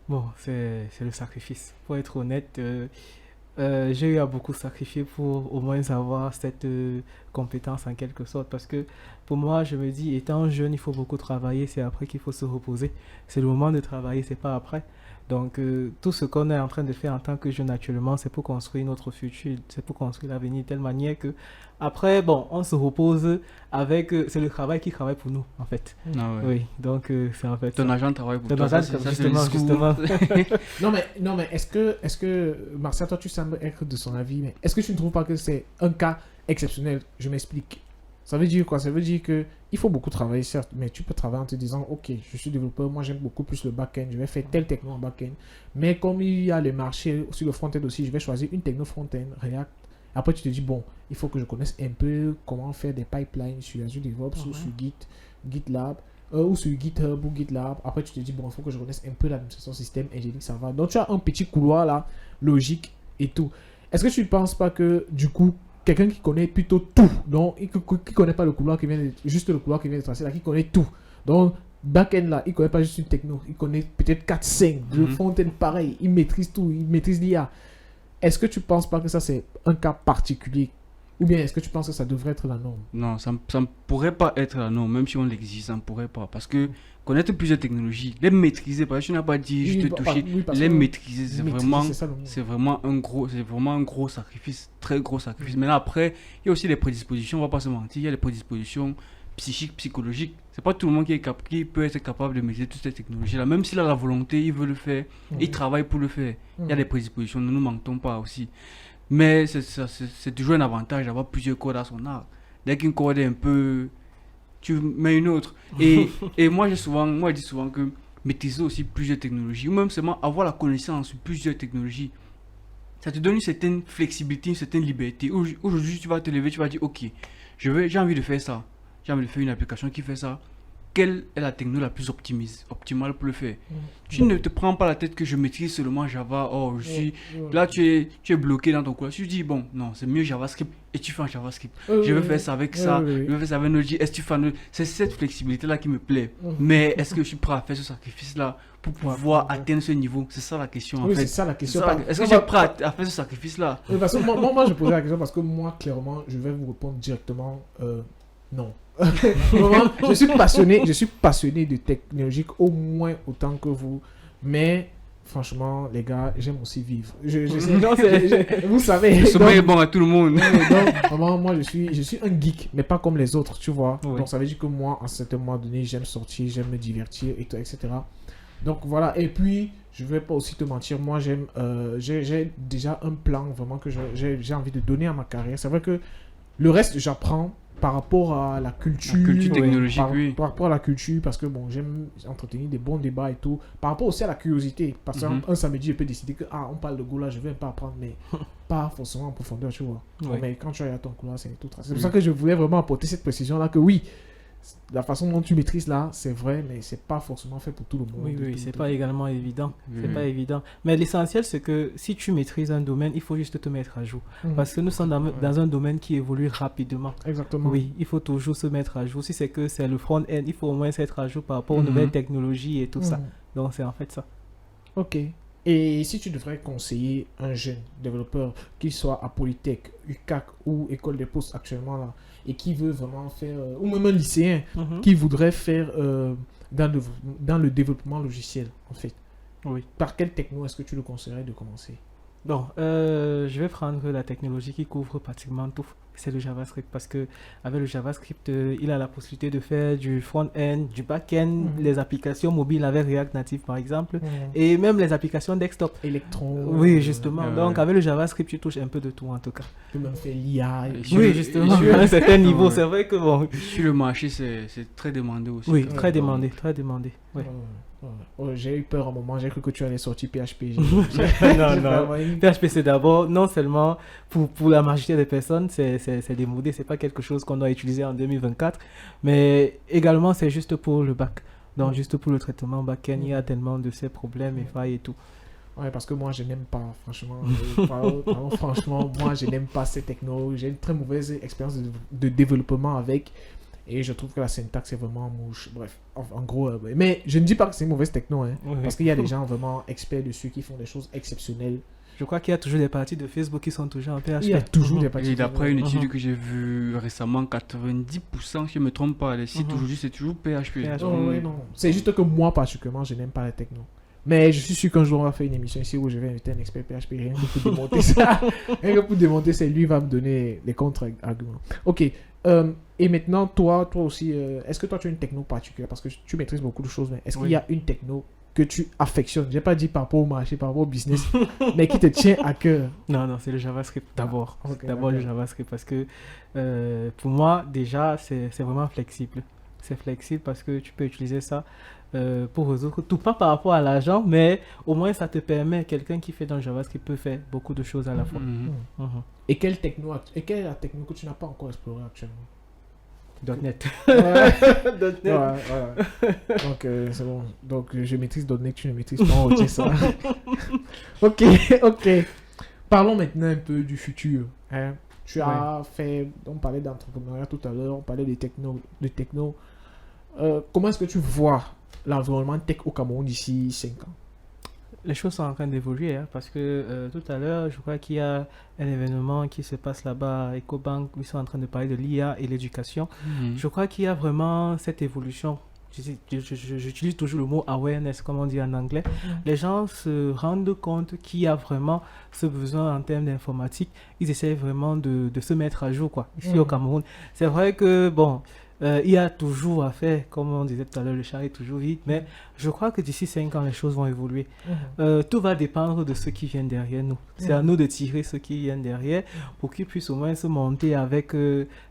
Bon, c'est le sacrifice. Pour être honnête, j'ai eu à beaucoup sacrifier pour au moins avoir cette compétence en quelque sorte. Parce que pour moi, je me dis, étant jeune, il faut beaucoup travailler. C'est après qu'il faut se reposer. C'est le moment de travailler, c'est pas après. Donc, tout ce qu'on est en train de faire en tant que jeune actuellement, c'est pour construire notre futur, c'est pour construire l'avenir de telle manière que, après, bon, on se repose avec. C'est le travail qui travaille pour nous, en fait. Ah ouais. Oui, donc, c'est en fait. Ton ça. agent travaille pour Ton toi. agent, Ça, c'est justement, le discours. justement. Non, mais est-ce que, Marcia, toi, tu sembles être de son avis, mais est-ce que tu ne trouves pas que c'est un cas exceptionnel? Je m'explique. Ça veut dire quoi? Ça veut dire que il faut beaucoup travailler, certes, mais tu peux travailler en te disant, ok, je suis développeur, moi j'aime beaucoup plus le back-end, je vais faire tel techno en back-end. Mais comme il y a le marché sur le front-end aussi, je vais choisir une techno front-end, React. Après, tu te dis, bon, il faut que je connaisse un peu comment faire des pipelines sur Azure DevOps ou sur GitLab, ou sur GitHub ou GitLab. Après, tu te dis, bon, il faut que je connaisse un peu l'administration système, Nginx, ça va. Donc, tu as un petit couloir là, logique et tout. Est-ce que tu ne penses pas que, du coup, quelqu'un qui connaît plutôt tout, donc qui connaît pas le couloir qui vient de, juste le couloir qui vient de tracer là, qui connaît tout, donc back-end là, il connaît pas juste une techno, il connaît peut-être 4-5, le front-end pareil, il maîtrise tout, il maîtrise l'IA. Est-ce que tu penses pas que ça c'est un cas particulier, ou bien est-ce que tu penses que ça devrait être la norme? Non, ça ne pourrait pas être la norme, même si on l'exige, ça ne pourrait pas. Parce que connaître plusieurs technologies, les maîtriser, parce que tu n'as pas dit juste toucher, les maîtriser, c'est vraiment un gros sacrifice, très gros sacrifice. Mais là, après, il y a aussi les prédispositions, on ne va pas se mentir, il y a les prédispositions psychiques, psychologiques. C'est pas tout le monde qui peut être capable de maîtriser toutes ces technologies-là. Même s'il a la volonté, il veut le faire, il travaille pour le faire. Il y a des prédispositions, ne nous mentons pas aussi. Mais c'est toujours un avantage d'avoir plusieurs cordes à son arc. Dès qu'une corde est un peu... tu mets une autre. Et moi, je dis souvent que maîtriser aussi plusieurs technologies, ou même seulement avoir la connaissance sur plusieurs technologies, ça te donne une certaine flexibilité, une certaine liberté. Aujourd'hui, tu vas te lever, tu vas dire, ok, j'ai envie de faire ça. J'ai envie de faire une application qui fait ça. Quelle est la techno la plus optimale pour le faire? Tu ne te prends pas la tête que je maîtrise seulement Java. Oh, là, tu es bloqué dans ton coin. Tu dis, bon, non, c'est mieux JavaScript et tu fais en JavaScript. Je vais faire ça avec ça. Je vais faire ça avec Node.js. C'est cette flexibilité-là qui me plaît. Mais est-ce que je suis prêt à faire ce sacrifice-là pour pouvoir atteindre ce niveau? C'est ça la question, en fait. C'est ça la question. Est-ce que je suis prêt à faire ce sacrifice-là? Parce que moi, je posais la question parce que moi, clairement, je vais vous répondre directement non. Vraiment, je suis passionné de technologie au moins autant que vous, mais franchement les gars, j'aime aussi vivre. Vous savez. Le sommeil est bon à tout le monde. Donc vraiment, moi je suis un geek, mais pas comme les autres, tu vois. Oui. Donc ça veut dire que moi, à un certain moment donné, j'aime sortir, j'aime me divertir, etc. Donc voilà. Et puis je vais pas aussi te mentir, moi j'ai déjà un plan vraiment que j'ai envie de donner à ma carrière. C'est vrai que le reste j'apprends par rapport à la culture, technologique, oui. Par rapport à la culture, parce que bon, j'aime entretenir des bons débats et tout. Par rapport aussi à la curiosité, parce qu'un samedi, je peux décider que, on parle de Go là, je vais pas apprendre, mais pas forcément en profondeur, tu vois. Oui. Mais quand tu as ton couloir, c'est tout. C'est pour ça que je voulais vraiment apporter cette précision-là, que oui, la façon dont tu maîtrises là, c'est vrai, mais c'est pas forcément fait pour tout le monde. Oui, c'est pas également évident. C'est pas évident. Mais l'essentiel, c'est que si tu maîtrises un domaine, il faut juste te mettre à jour. Parce que nous sommes dans un domaine qui évolue rapidement. Exactement. Oui, il faut toujours se mettre à jour. Si c'est que c'est le front-end, il faut au moins s'être à jour par rapport aux nouvelles technologies et tout ça. Donc, c'est en fait ça. Ok. Et si tu devrais conseiller un jeune développeur, qu'il soit à Polytech, UCAC ou École des Postes actuellement là, et qui veut vraiment faire, ou même un lycéen qui voudrait faire dans le développement logiciel, en fait, par quelle techno est-ce que tu le conseillerais de commencer? Bon, je vais prendre la technologie qui couvre pratiquement tout. C'est le JavaScript parce que avec le JavaScript, il a la possibilité de faire du front-end, du back-end, les applications mobiles avec React Native par exemple, et même les applications desktop. Electron. Oui, justement. Donc avec le JavaScript, tu touches un peu de tout en tout cas. Tu peux même faire l'IA. Oui, justement. À un certain niveau, c'est vrai que bon. Sur le marché, c'est très demandé aussi. Oui, très demandé, très demandé. Oui. Oh, j'ai eu peur un moment, j'ai cru que tu allais sortir PHP. Non, J'ai non. vraiment eu- PHP, c'est d'abord, non seulement pour la majorité des personnes, c'est démodé, c'est pas quelque chose qu'on doit utiliser en 2024, mais également, c'est juste pour le bac. Donc, juste pour le traitement back-end, il y a tellement de ces problèmes et failles et tout. Ouais, parce que moi, je n'aime pas, franchement. Franchement, moi, je n'aime pas ces technos. J'ai une très mauvaise expérience de développement avec. Et je trouve que la syntaxe est vraiment mouche. Bref, en gros. Mais je ne dis pas que c'est une mauvaise techno, hein, Oui. parce qu'il y a des gens vraiment experts dessus qui font des choses exceptionnelles. Je crois qu'il y a toujours des parties de Facebook qui sont toujours en PHP. Il y a toujours des Et parties. d'après une étude Mhm. que j'ai vue récemment, 90%, si je ne me trompe pas, les sites Mhm. aujourd'hui, c'est toujours PHP. PHP. Non, ouais, non. C'est juste que moi, particulièrement, je n'aime pas la techno. Mais je suis sûr qu'un jour, on va faire une émission ici où je vais inviter un expert PHP, rien que pour démonter ça. Rien que pour démonter, c'est lui qui va me donner les contre-arguments. Ok. Et maintenant, toi aussi, est-ce que toi, tu as une techno particulière? Parce que tu maîtrises beaucoup de choses, mais est-ce qu'il y a une techno que tu affectionnes? Je n'ai pas dit par rapport au marché, par rapport au business, mais qui te tient à cœur. Non, c'est le JavaScript d'abord. Ok, D'abord le d'accord. JavaScript parce que pour moi, déjà, c'est vraiment flexible. C'est flexible parce que tu peux utiliser ça pour résoudre tout, pas par rapport à l'argent, mais au moins ça te permet, quelqu'un qui fait dans le JavaScript peut faire beaucoup de choses à la fois. Mhm. Mhm. Et quelle est la techno que tu n'as pas encore explorée actuellement? .NET. Ouais. .NET. Ouais. Donc, c'est bon. Donc, je maîtrise .NET, tu ne maîtrises pas. On retient ça. Ok, ok. Parlons maintenant un peu du futur. Hein. Tu as fait... On parlait d'entrepreneuriat tout à l'heure, on parlait de techno. Comment est-ce que tu vois l'environnement tech au Cameroun d'ici 5 ans? Les choses sont en train d'évoluer hein, parce que tout à l'heure, je crois qu'il y a un événement qui se passe là-bas à EcoBank où ils sont en train de parler de l'IA et l'éducation. Mhm. Je crois qu'il y a vraiment cette évolution. J'utilise toujours le mot awareness, comme on dit en anglais. Les gens se rendent compte qu'il y a vraiment ce besoin en termes d'informatique. Ils essaient vraiment de se mettre à jour, quoi, ici au Cameroun. C'est vrai que, bon, il y a toujours à faire, comme on disait tout à l'heure, le char est toujours vide, mais je crois que d'ici 5 ans, les choses vont évoluer. Tout va dépendre de ceux qui viennent derrière nous. C'est à nous de tirer ceux qui viennent derrière pour qu'ils puissent au moins se monter avec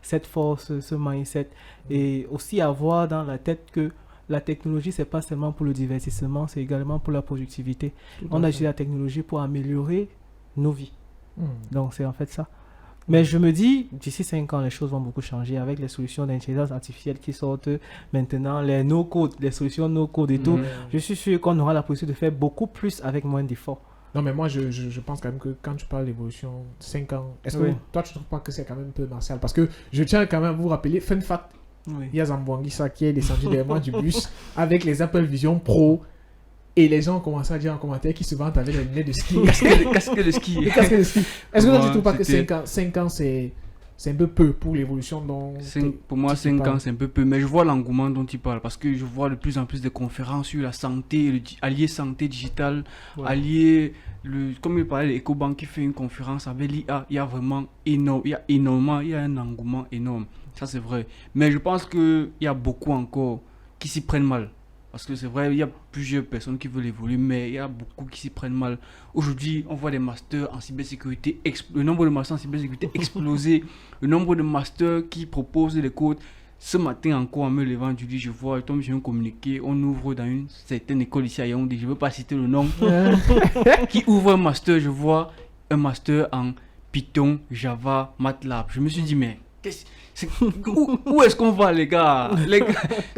cette force, ce mindset et aussi avoir dans la tête que la technologie, c'est pas seulement pour le divertissement, c'est également pour la productivité. On a utilisé la technologie pour améliorer nos vies. Donc, c'est en fait ça. Mais je me dis, d'ici 5 ans, les choses vont beaucoup changer avec les solutions d'intelligence artificielle qui sortent maintenant, les no-code, les solutions no-code et tout. Je suis sûr qu'on aura la possibilité de faire beaucoup plus avec moins d'efforts. Non, mais moi, je pense quand même que quand tu parles d'évolution, 5 ans, est-ce que Oui. toi, tu trouves pas que c'est quand même un peu martial? Parce que je tiens quand même à vous rappeler, fun fact, Oui. il y a Zambouangisa qui est descendu derrière moi du bus avec les Apple Vision Pro et les gens ont commencé à dire en commentaire qu'ils se vantent avec les lunettes de ski. Casque de ski. Les casques de ski. Est-ce que toi, tu Moi, trouves pas que c'était- 5 ans, c'est un peu peu pour l'évolution dont... Pour moi, tu 5 parles. ans, c'est un peu peu. Mais je vois l'engouement dont tu parles. Parce que je vois de plus en plus de conférences sur la santé, allier santé digitale, Ouais. allier... Comme il parlait, l'EcoBank qui fait une conférence avec l'IA. Il y a vraiment énorme, il y a un engouement énorme. Ça, c'est vrai. Mais je pense qu'il y a beaucoup encore qui s'y prennent mal. Parce que c'est vrai, il y a plusieurs personnes qui veulent évoluer, mais il y a beaucoup qui s'y prennent mal. Aujourd'hui, on voit des masters en cybersécurité, le nombre de masters en cybersécurité exploser, le nombre de masters qui proposent des codes. Ce matin encore, en me levant du lit, je vois, je tombe sur un communiqué, on ouvre dans une certaine école ici à Yaoundé, je ne veux pas citer le nom, qui ouvre un master, je vois un master en Python, Java, MATLAB. Je me suis dit, mais où est-ce qu'on va, les gars?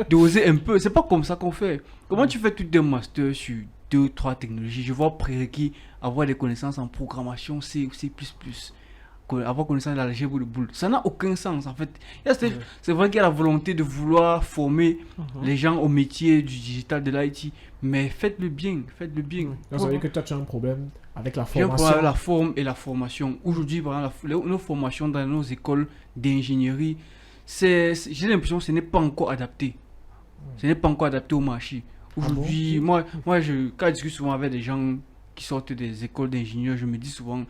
D'oser un peu. C'est pas comme ça qu'on fait. Comment tu fais tout un master sur 2-3 technologies? Je vois prérequis avoir des connaissances en programmation C ou C++, avoir connaissance de l'algèbre de boule. Ça n'a aucun sens, en fait. C'est vrai qu'il y a la volonté de vouloir former les gens au métier du digital, de l'IT, mais faites-le bien, faites-le bien. Donc, ça veut dire que toi, tu as un problème avec la J'ai un formation. problème avec la forme et la formation. Aujourd'hui, par exemple, nos formations dans nos écoles d'ingénierie, j'ai l'impression que ce n'est pas encore adapté. Ce n'est pas encore adapté au marché. Aujourd'hui, quand je discute souvent avec des gens qui sortent des écoles d'ingénieurs, je me dis souvent,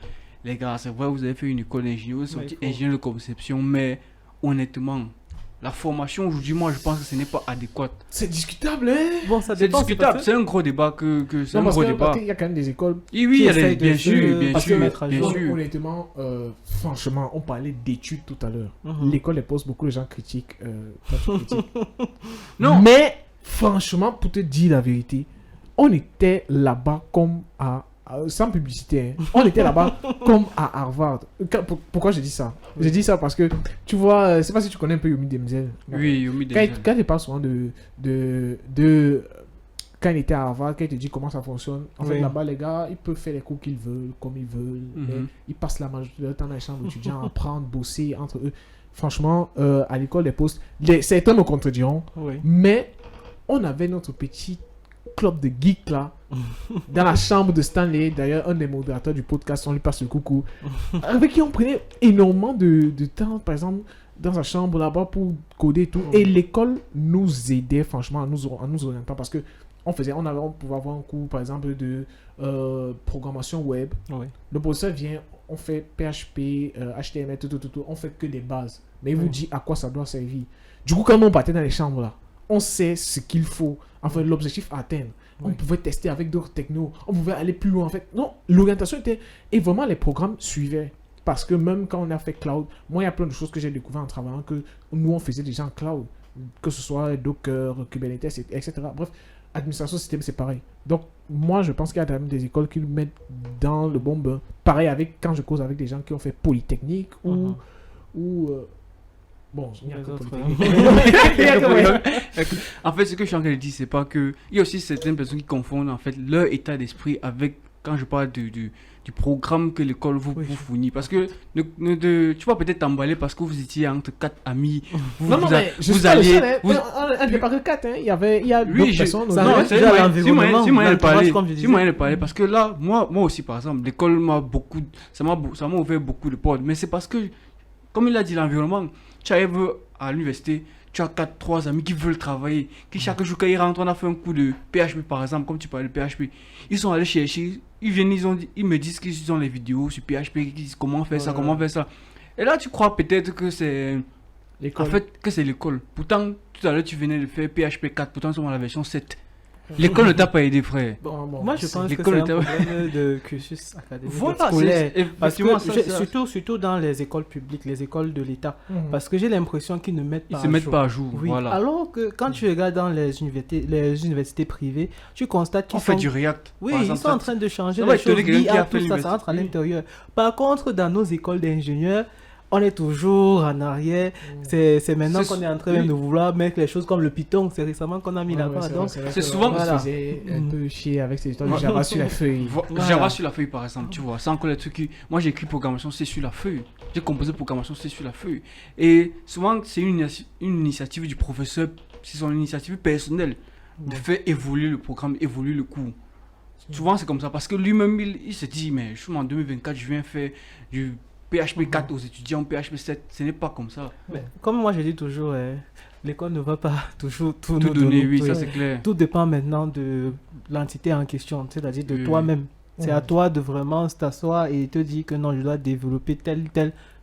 les gars, c'est vrai, vous avez fait une école d'ingénieur, vous êtes sorti ingénieur de conception, mais honnêtement, la formation aujourd'hui, moi, je pense que ce n'est pas adéquat. C'est discutable, hein? Bon, ça C'est dépend, discutable, parce c'est un gros débat c'est un Non, parce gros que- débat. parce qu'il y a quand même des écoles. Oui, il y a essayent de bien se- sûr, bien parce sûr, que mettre à bien jour, sûr. Honnêtement, franchement, on parlait d'études tout à l'heure. Mhm. L'école, elle pose beaucoup de gens critiques. Toi, tu critiques. Non. Mais, franchement, pour te dire la vérité, on était là-bas comme sans publicité, hein. On était là-bas comme à Harvard. Pourquoi je dis ça? Je dis ça parce que, tu vois, je sais pas si tu connais un peu Yomi Denzel. Oui, Yomi Denzel. Quand il parle souvent quand il était à Harvard, quand il te dit comment ça fonctionne, en fait, Oui. là-bas, les gars, ils peuvent faire les cours qu'ils veulent, comme ils veulent. Mais ils passent la majorité de leur temps dans les chambres d'étudiants à apprendre, bosser entre eux. Franchement, à l'école des postes, certains me contrediront, Oui. mais on avait notre petit club de geeks là, dans la chambre de Stanley. D'ailleurs, un des modérateurs du podcast, on lui passe le coucou, avec qui on prenait énormément de temps, par exemple, dans sa chambre là-bas pour coder et tout. Et l'école nous aidait franchement en nous orientant parce que on pouvait avoir un cours, par exemple, de programmation web. Oui. Le professeur vient, on fait PHP, HTML, tout, on fait que des bases. Mais il vous dit à quoi ça doit servir. Du coup, quand on partait dans les chambres là, on sait ce qu'il faut. Enfin, l'objectif à atteindre. On Oui. pouvait tester avec d'autres technos. On pouvait aller plus loin. En fait, non, l'orientation était... Et vraiment, les programmes suivaient. Parce que même quand on a fait cloud, moi, il y a plein de choses que j'ai découvert en travaillant que nous, on faisait déjà en cloud. Que ce soit Docker, Kubernetes, etc. Bref, administration système, c'est pareil. Donc, moi, je pense qu'il y a même des écoles qui nous mettent dans le bon bain. Pareil avec quand je cause avec des gens qui ont fait Polytechnique ou... Bon, il y a Les que autres, Polytechnique. Il y a que- En fait, ce que je suis en train de dire, c'est pas que. Il y a aussi certaines personnes qui confondent en fait leur état d'esprit avec. Quand je parle du programme que l'école vous fournit. Parce que tu vas peut-être t'emballer parce que vous étiez entre 4 amis. Non, mais je suis pas le seul, hein. On n'est pas que 4, hein. Il y a d'autres personnes. ça aussi. reste c'est déjà moyen l'environnement, de parler. comme je disais. C'est moyen de parler parce que là, moi aussi, par exemple, l'école ça m'a ouvert beaucoup de portes. Mais c'est parce que, comme il a dit, l'environnement, tu arrives à l'université, tu as 3 amis qui veulent travailler, qui chaque jour quand ils rentrent, on a fait un coup de PHP par exemple, comme tu parlais de PHP, ils sont allés chercher, ils viennent, ils me disent qu'ils ont les vidéos sur PHP, qu'ils disent comment faire ça, comment faire ça. Et là tu crois peut-être que c'est... L'école. En fait, que c'est l'école. Pourtant, tout à l'heure tu venais de faire PHP 4, pourtant ils sont dans la version 7. L'école ne t'a pas aidé, frère. Bon, Moi, je pense que l'école c'est un était- problème de cursus académique Voilà, scolaire. Parce que effectivement, ça. surtout dans les écoles publiques, les écoles de l'État. Mhm. Parce que j'ai l'impression qu'ils ne mettent Ils pas se à mettent jour. pas à jour. Oui, Voilà. alors que quand tu regardes dans les universités privées, tu constates qu'ils On fait sont... du React. Oui, par ils exemple, sont en train de changer ça va les choses. étonner quelqu'un qui a l'IA, fait tout ça, ça rentre à l'université. l'intérieur. Par contre, dans nos écoles d'ingénieurs, on est toujours en arrière. C'est maintenant C'est- qu'on est en train oui. de vouloir mettre les choses comme le Python. C'est récemment qu'on a mis Ouais, là-bas. ouais, Donc, vrai c'est que souvent- on Voilà. se faisait un Mhm. peu chier avec ces histoires de Java sur la feuille. Voilà. Java sur la feuille par exemple, tu vois, c'est encore les trucs qui... Moi j'ai écrit programmation C sur la feuille, j'ai composé programmation C sur la feuille. Et souvent c'est une initiative du professeur, c'est son initiative personnelle de faire évoluer le programme, évoluer le cours. Souvent c'est comme ça parce que lui-même il se dit mais je suis en 2024, je viens faire du PHP 4 aux étudiants, PHP 7, ce n'est pas comme ça. mais comme moi je dis toujours, l'école ne va pas toujours tout Tout nous donner, donner. oui, Oui. ça c'est clair. Tout dépend maintenant de l'entité en question, c'est-à-dire de Oui. toi-même. C'est à Mhm. toi de vraiment t'asseoir et te dire que non, je dois développer telle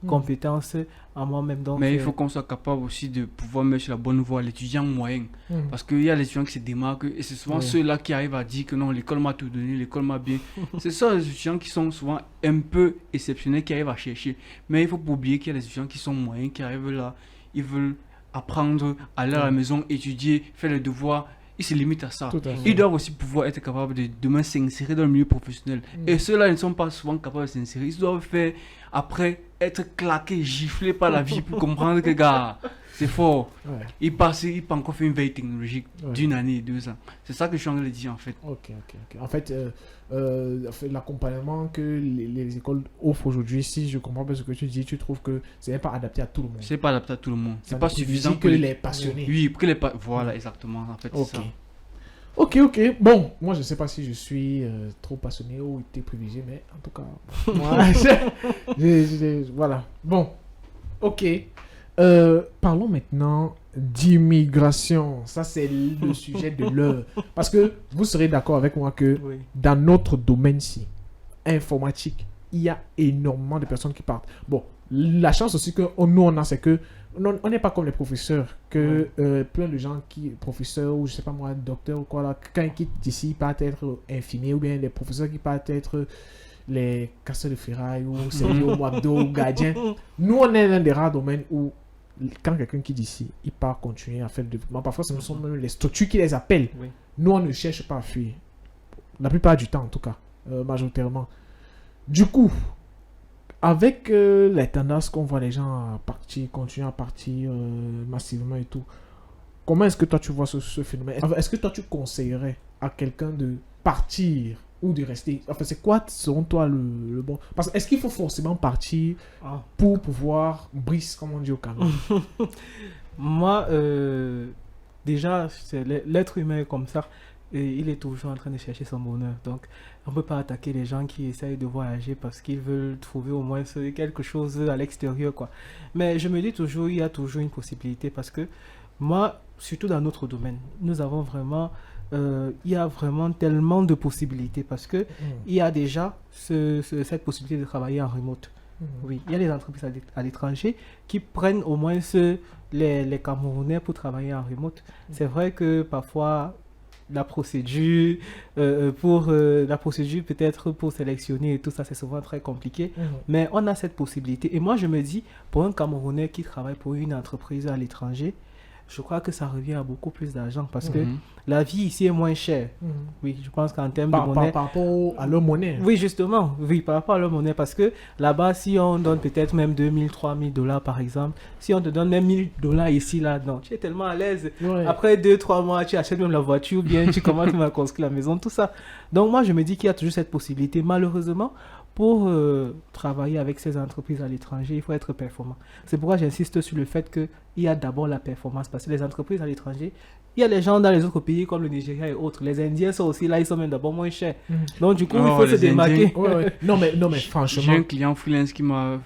Mhm. compétence en moi-même. Donc, Mais il faut qu'on soit capable aussi de pouvoir mettre sur la bonne voie l'étudiant moyen. Mhm. Parce qu'il y a les étudiants qui se démarquent et c'est souvent Oui. ceux-là qui arrivent à dire que non, l'école m'a tout donné, l'école m'a bien. C'est ça les étudiants qui sont souvent un peu exceptionnels qui arrivent à chercher. Mais il faut pas oublier qu'il y a les étudiants qui sont moyens, qui arrivent là, ils veulent apprendre, aller à la maison, étudier, faire les devoirs. Ils se limitent à ça. Tout à fait. Ils doivent aussi pouvoir être capables de demain s'insérer dans le milieu professionnel. Et ceux-là ils ne sont pas souvent capables de s'insérer. Ils doivent faire, après, être claqués, giflés par la vie pour comprendre que, gars, c'est fort. Ouais. Il peut encore faire une veille technologique Ouais. d'une année, 2 ans. C'est ça que je suis en train de dire en fait. Ok. En fait, l'accompagnement que les écoles offrent aujourd'hui, si je comprends bien ce que tu dis, tu trouves que ce n'est pas adapté à tout le monde. C'est pas adapté à tout le monde. Ça C'est ne pas privilégie suffisant que les passionnés. Oui, pour que les voilà, exactement. En fait, Ok. c'est ça. Ok. Bon, moi je ne sais pas si je suis trop passionné ou été privilégié, mais en tout cas, moi, voilà. Bon, ok. Parlons maintenant d'immigration. Ça, c'est le sujet de l'heure. Parce que vous serez d'accord avec moi que oui. dans notre domaine-ci, informatique, il y a énormément de personnes qui partent. Bon, la chance aussi que nous on a, c'est que on n'est pas comme les professeurs, que plein de gens professeurs ou je sais pas moi, docteurs ou quoi là, quand ils quittent d'ici, ils partent être infirmiers ou bien les professeurs qui partent être les casseurs de ferraille ou Sergio Moabdo ou gardiens. Nous, on est l'un des rares domaines où quand quelqu'un quitte d'ici, il part continuer à faire le développement. Parfois, ce sont même les structures qui les appellent. Oui. Nous, on ne cherche pas à fuir. La plupart du temps, en tout cas, majoritairement. Du coup, avec les tendances qu'on voit les gens continuer à partir massivement et tout, comment est-ce que toi tu vois ce phénomène? Enfin, est-ce que toi tu conseillerais à quelqu'un de partir ou de rester? Enfin, c'est quoi selon toi le bon? Parce que est-ce qu'il faut forcément partir Ah. pour pouvoir briser, comme on dit au Cameroun? Moi, déjà, c'est l'être humain est comme ça. Et il est toujours en train de chercher son bonheur. Donc, on ne peut pas attaquer les gens qui essayent de voyager parce qu'ils veulent trouver au moins quelque chose à l'extérieur, quoi. Mais je me dis toujours, il y a toujours une possibilité parce que moi, surtout dans notre domaine, nous avons vraiment, il y a vraiment tellement de possibilités parce que il y a déjà cette possibilité de travailler en remote. Oui, il y a les entreprises à l'étranger qui prennent au moins les Camerounais pour travailler en remote. C'est vrai que parfois, la procédure, la procédure peut-être pour sélectionner et tout ça, c'est souvent très compliqué. Mais on a cette possibilité. Et moi, je me dis, pour un Camerounais qui travaille pour une entreprise à l'étranger, je crois que ça revient à beaucoup plus d'argent parce que la vie ici est moins chère. Oui, je pense qu'en termes de monnaie... Par rapport à leur monnaie. Oui, justement. Oui, par rapport à leur monnaie. Parce que là-bas, si on donne peut-être même 2000, 3000 dollars par exemple, si on te donne même 1000 dollars ici, là, non, tu es tellement à l'aise. Ouais. Après 2-3 mois, tu achètes même la voiture, bien, tu commences à construire la maison, tout ça. Donc moi, je me dis qu'il y a toujours cette possibilité. Malheureusement, pour travailler avec ces entreprises à l'étranger, il faut être performant. C'est pourquoi j'insiste sur le fait qu'il y a d'abord la performance. Parce que les entreprises à l'étranger, il y a les gens dans les autres pays comme le Nigeria et autres. Les Indiens sont aussi là, ils sont même d'abord moins chers. Donc du coup, il faut se démarquer. Ouais. Non, mais franchement... J'ai un client freelance qui m'a...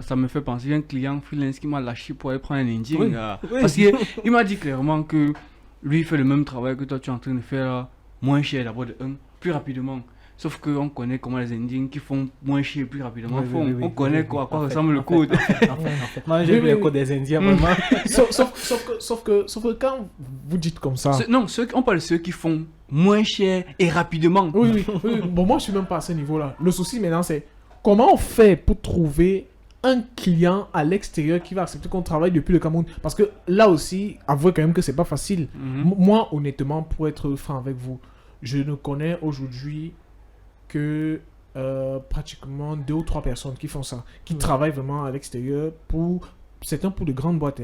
Ça me fait penser, j'ai un client freelance qui m'a lâché pour aller prendre un Indien. Oui. Oui. Parce qu'il m'a dit clairement que lui, il fait le même travail que toi, tu es en train de faire là, moins cher d'abord de un, plus rapidement. Sauf qu'on connaît comment les Indiens qui font moins cher plus rapidement font. On connaît à quoi ressemble le code. En fait. Moi, j'ai vu les codes des Indiens, vraiment. Sauf que quand vous dites comme ça... On parle de ceux qui font moins cher et rapidement. Oui. Bon, moi, je suis même pas à ce niveau-là. Le souci maintenant, c'est comment on fait pour trouver un client à l'extérieur qui va accepter qu'on travaille depuis le Cameroun? Parce que là aussi, avouez quand même que c'est pas facile. Moi, honnêtement, pour être franc avec vous, je ne connais aujourd'hui que pratiquement 2 ou 3 personnes qui font ça, qui travaillent vraiment à l'extérieur pour de grandes boîtes.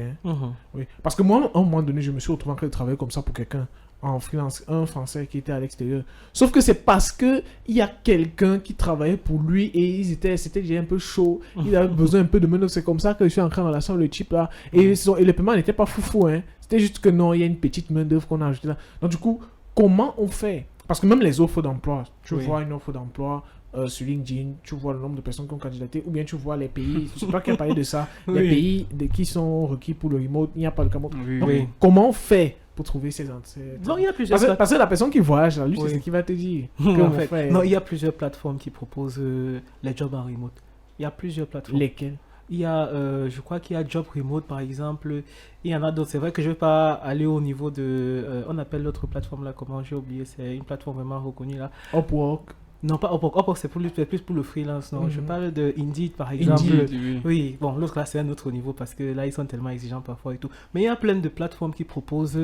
Oui. Parce que moi, à un moment donné, je me suis retrouvé en train de travailler comme ça pour quelqu'un en freelance, un Français qui était à l'extérieur. Sauf que c'est parce que il y a quelqu'un qui travaillait pour lui et c'était déjà un peu chaud. Il avait besoin un peu de main-d'œuvre. C'est comme ça que je suis entré dans la salle, le type là. Et le paiement n'était pas foufou. C'était juste que non, il y a une petite main-d'œuvre qu'on a ajoutée là. Donc du coup, comment on fait? Parce que même les offres d'emploi, tu vois une offre d'emploi sur LinkedIn, tu vois le nombre de personnes qui ont candidaté, ou bien tu vois les pays, je sais pas qui a parlé de ça, les pays qui sont requis pour le remote, il n'y a pas le Cameroun. Donc, comment on fait pour trouver ces Non, il y a plusieurs parce que la personne qui voyage, là, lui, c'est ce qu'il va te dire. En fait, non, il y a plusieurs plateformes qui proposent les jobs en remote. Il y a plusieurs plateformes. Lesquelles? Il y a, je crois qu'il y a Job Remote par exemple. Il y en a d'autres. C'est vrai que je ne vais pas aller au niveau de. On appelle l'autre plateforme là, comment j'ai oublié. C'est une plateforme vraiment reconnue là. Upwork. Non, pas Upwork. Upwork, c'est plus pour le freelance. Non, je parle de Indeed par exemple. Indeed, oui, bon, l'autre là, c'est un autre niveau parce que là, ils sont tellement exigeants parfois et tout. Mais il y a plein de plateformes qui proposent